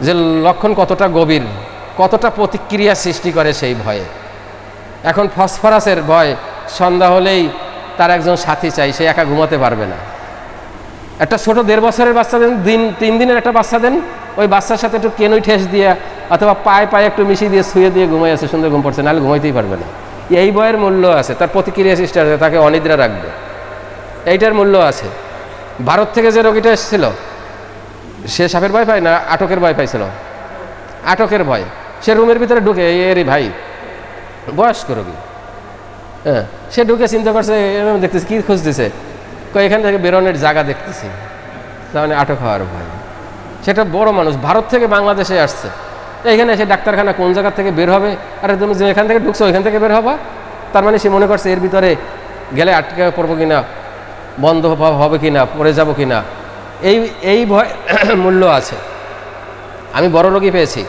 যে লক্ষণ কতটা গভীর, কতটা প্রতিক্রিয়া সৃষ্টি করে সেই ভয়ে। এখন ফসফরাসের ভয়, সন্ধ্যা হলেই তার একজন সাথী চাই, সে একা ঘুমাতে পারবে না। একটা ছোট 1.5 বছরের বাচ্চা দেন, 3 দিনের একটা বাচ্চা দেন, ওই বাচ্চার সাথে একটু কেনুই ঠেস দিয়ে অথবা পায়ে পায়ে একটু মিশিয়ে দিয়ে শুয়ে দিয়ে ঘুমাই আছে, সুন্দর ঘুম পড়ছে, নাহলে ঘুমাইতেই পারবে না। এই ভয়ের মূল্য আছে, তার প্রতিক্রিয়া সৃষ্টি আছে, তাকে অনিদ্রা রাখবে, এইটার মূল্য আছে। ভারত থেকে যে রোগীটা এসেছিল, সে সাপের ভয় পায় না আটকের ভয় পাইছিল, আটকের ভয়। সে রুমের ভিতরে ঢুকে, এরই ভাই বয়স্ক রোগী, হ্যাঁ, সে ঢুকে চিন্তা করছে, এরকম দেখতেছি কী খুঁজতেছে, এখান থেকে বেরোনোর জায়গা দেখতেছি, তার মানে আটক হওয়ার ভয়। সেটা বড় মানুষ, ভারত থেকে বাংলাদেশে আসছে, এইখানে এসে ডাক্তারখানা কোন জায়গা থেকে বের হবে, আরে তুমি যে এখান থেকে ঢুকছো ওইখান থেকে বের হবা। তার মানে সে মনে করছে এর ভিতরে গেলে আটকে পড়বো কিনা, বন্ধ হবে কিনা, পড়ে যাবো কিনা, এই ভয় মূল্য আছে। আমি বড় রোগী পেয়েছি,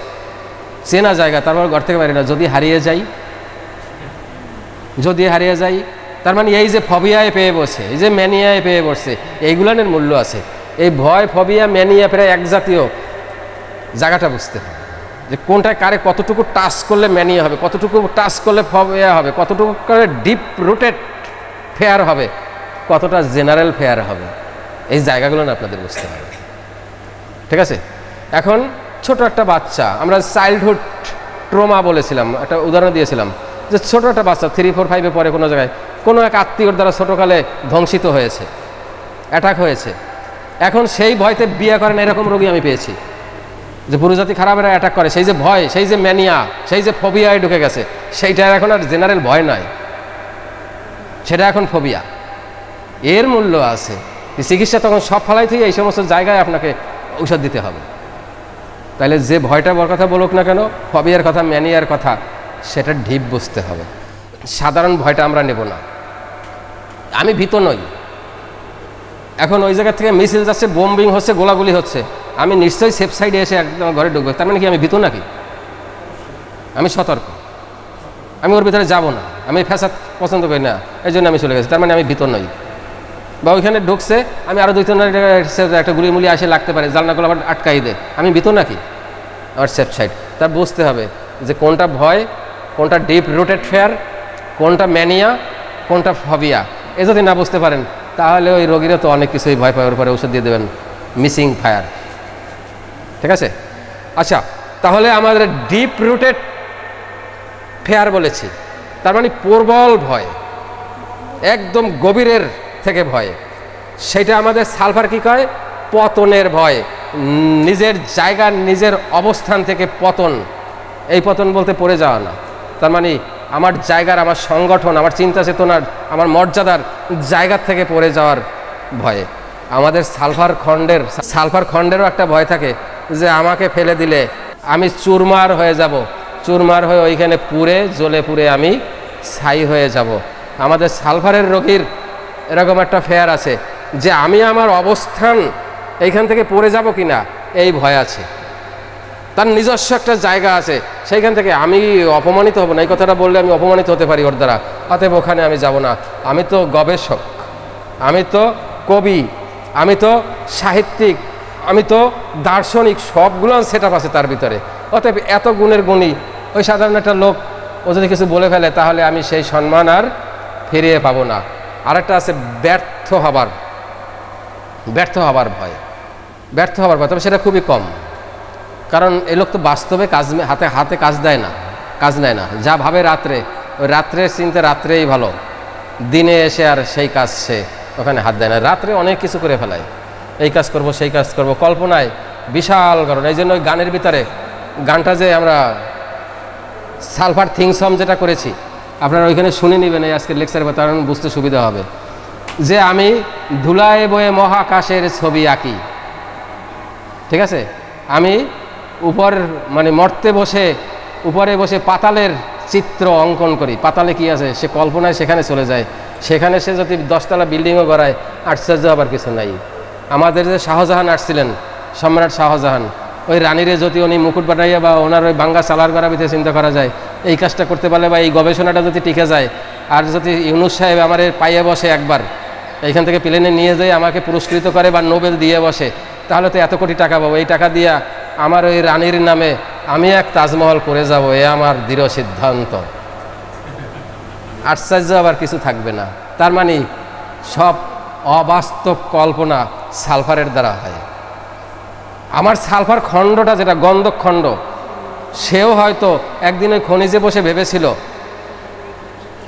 চেনা জায়গা, তারপর ঘর থেকে পারি না, যদি হারিয়ে যাই, তার মানে এই যে ফবিয়ায় পেয়ে বসে, এই যে ম্যানিয়ায় পেয়ে বসছে, এইগুলানের মূল্য আছে। এই ভয়, ফবিয়া, ম্যানিয়া প্রায় এক জাতীয়, জায়গাটা বুঝতে হবে যে কোনটা কারে কতটুকু টাচ করলে ম্যানিয়া হবে, কতটুকু টাচ করলে ফবিয়া হবে, কতটুকু করে ডিপ রুটেড ফেয়ার হবে, কতটা জেনারেল ফেয়ার হবে, এই জায়গাগুলো না আপনাদের বুঝতে হবে, ঠিক আছে। এখন ছোট একটা বাচ্চা, আমরা চাইল্ডহুড ট্রমা বলেছিলাম, একটা উদাহরণ দিয়েছিলাম যে ছোট একটা বাচ্চা 3, 4, 5-এ পড়ে, কোনো জায়গায় কোনো এক আত্মীয়র দ্বারা ছোটোকালে ধ্বংসিত হয়েছে, অ্যাটাক হয়েছে। এখন সেই ভয়তে বিয়ে করেন এরকম রোগী আমি পেয়েছি, যে পুরুজাতি খারাপেরা অ্যাটাক করে, সেই যে ভয়, সেই যে ম্যানিয়া, সেই যে ফোবিয়ায় ঢুকে গেছে, সেইটা এখন আর জেনারেল ভয় নয়, সেটা এখন ফোবিয়া। এর মূল্য আছে। চিকিৎসা তখন সব ফালাই থেকে এই সমস্ত জায়গায় আপনাকে ঔষধ দিতে হবে। তাহলে যে ভয়টা বড় কথা বলুক না কেন, ফবিয়ার কথা, ম্যানিয়ার কথা, সেটা ঢিপ বুঝতে হবে। সাধারণ ভয়টা আমরা নেব না। আমি ভীত নই, এখন ওই জায়গা থেকে মিছিল যাচ্ছে, বোম্বিং হচ্ছে, গোলাগুলি হচ্ছে, আমি নিশ্চয়ই সেফ সাইডে এসে একদম ঘরে ঢুকবো। তার মানে কি আমি ভীত নাকি? আমি সতর্ক, আমি ওর ভিতরে যাব না, আমি ফ্যাসাদ পছন্দ করি না, এই জন্য আমি চলে গেছি। তার মানে আমি ভীত নই। বা ওইখানে ঢুকছে, আমি আরও 2-3 একটা গুলি মুলি আসে লাগতে পারে, জানলাগুলো আবার আটকাই দেয়, আমি ভীত নাকি? আমার সেফ সাইড। তার বুঝতে হবে যে কোনটা ভয়, কোনটা ডিপ রুটেড ফেয়ার, কোনটা ম্যানিয়া, কোনটা ফবিয়া। এ যদি না বুঝতে পারেন তাহলে ওই রোগীরা তো অনেক কিছুই ভয় পাওয়ার পরে ওষুধ দিয়ে দেবেন, মিসিং ফায়ার, ঠিক আছে। আচ্ছা, তাহলে আমাদের ডিপ রুটেড ফেয়ার বলেছি, তার মানে প্রবল ভয়, একদম গভীরের থেকে ভয়। সেটা আমাদের সালফার কি কয়? পতনের ভয়, নিজের জায়গা, নিজের অবস্থান থেকে পতন। এই পতন বলতে পড়ে যাওয়া না, তার মানে আমার জায়গার, আমার সংগঠন, আমার চিন্তা চেতনার, আমার মর্যাদার জায়গার থেকে পড়ে যাওয়ার ভয়ে। আমাদের সালফার খণ্ডেরও একটা ভয় থাকে যে আমাকে ফেলে দিলে আমি চুরমার হয়ে যাব, চুরমার হয়ে ওইখানে পুড়ে জ্বলে পুড়ে আমি ছাই হয়ে যাব। আমাদের সালফারের রোগীর এরকম একটা ফেয়ার আছে যে আমি আমার অবস্থান এইখান থেকে পড়ে যাব কিনা এই ভয় আছে। তার নিজস্ব একটা জায়গা আছে, সেইখান থেকে আমি অপমানিত হব না, এই কথাটা বললে আমি অপমানিত হতে পারি ওর দ্বারা, অতএব ওখানে আমি যাব না। আমি তো গবেষক, আমি তো কবি, আমি তো সাহিত্যিক, আমি তো দার্শনিক, সবগুলো সেট আপ আছে তার ভিতরে। অতএব এত গুণের গুণী ওই সাধারণ একটা লোক ও যদি কিছু বলে ফেলে তাহলে আমি সেই সম্মান আর ফিরিয়ে পাবো না। আরেকটা আছে ব্যর্থ হবার ভয়, তবে সেটা খুবই কম, কারণ এই লোক তো বাস্তবে হাতে কাজ নেয় না, যা ভাবে রাত্রে, ওই রাত্রের চিন্তা রাত্রেই ভালো, দিনে এসে আর সেই কাজ সে ওখানে হাত দেয় না। রাত্রে অনেক কিছু করে ফেলায়, এই কাজ করব, সেই কাজ করব, কল্পনায় বিশাল কারণ। এই জন্য ওই গানের ভিতরে গানটা যে আমরা সালফার থিংসম যেটা করেছি, আপনারা ওইখানে শুনে নেবেন এই আজকের লেকচারের, কারণ বুঝতে সুবিধা হবে। যে আমি ধুলায় বয়ে মহাকাশের ছবি আঁকি, ঠিক আছে, আমি উপরে বসে পাতালের চিত্র অঙ্কন করি। পাতালে কি আছে, সে কল্পনায় সেখানে চলে যায়, সেখানে সে যদি 10তলা বিল্ডিংও গড়ায়, আশ্চর্য আবার কিছু নাই। আমাদের যে শাহজাহান আসছিলেন, সম্রাট শাহজাহান, ওই রানীরে যদি উনি মুকুট বানাইয়া বা ওনার ওই বাঙ্গা সালার করা ভিতরে চিন্তা করা যায়, এই কাজটা করতে পারলে বা এই গবেষণাটা যদি টিকে যায়, আর যদি ইউনুস সাহেব আমার পাইয়ে বসে একবার এইখান থেকে প্লেনে নিয়ে যায় আমাকে পুরস্কৃত করে বা নোবেল দিয়ে বসে, তাহলে তো এত কোটি টাকা পাবো। এই টাকা দিয়া আমার ওই রানীর নামে আমি এক তাজমহল করে যাব, এ আমার দৃঢ় সিদ্ধান্ত। আশ্চর্য আবার কিছু থাকবে না। তার মানে সব অবাস্তব কল্পনা সালফারের দ্বারা হয়। আমার সালফার খণ্ডটা যেটা গন্ধক খণ্ড, সেও হয়তো একদিন ওই খনিজে বসে ভেবেছিল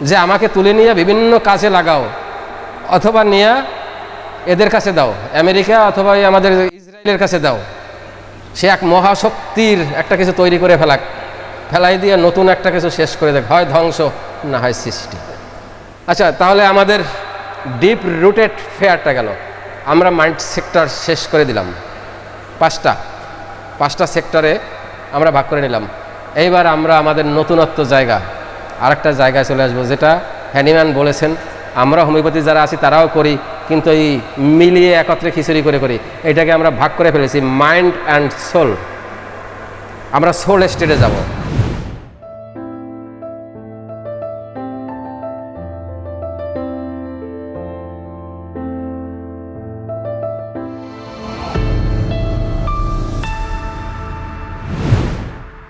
যে আমাকে তুলে নিয়ে বিভিন্ন কাজে লাগাও, অথবা নিয়ে এদের কাছে দাও, আমেরিকা অথবা আমাদের ইসরায়েলের কাছে দাও। সে এক মহাশক্তির একটা কিছু তৈরি করে ফেলাই দিয়ে নতুন একটা কিছু শেষ করে দেখ, হয় ধ্বংস না হয় সৃষ্টি। আচ্ছা, তাহলে আমাদের ডিপ রুটেড ফেয়ারটা গেল। আমরা মাইন্ড সেক্টর শেষ করে দিলাম, পাঁচটা সেক্টরে আমরা ভাগ করে নিলাম। এইবার আমরা আমাদের নতুনত্ব জায়গা, আরেকটা জায়গায় চলে আসবো, যেটা হ্যানিম্যান বলেছেন আমরা হোমিওপ্যাথি যারা আছি তারাও করি, কিন্তু এই মিলিয়ে একত্রে খিচুড়ি করে করি। এটাকে আমরা ভাগ করে ফেলেছি মাইন্ড অ্যান্ড সোল। আমরা সোল স্টেটে যাব।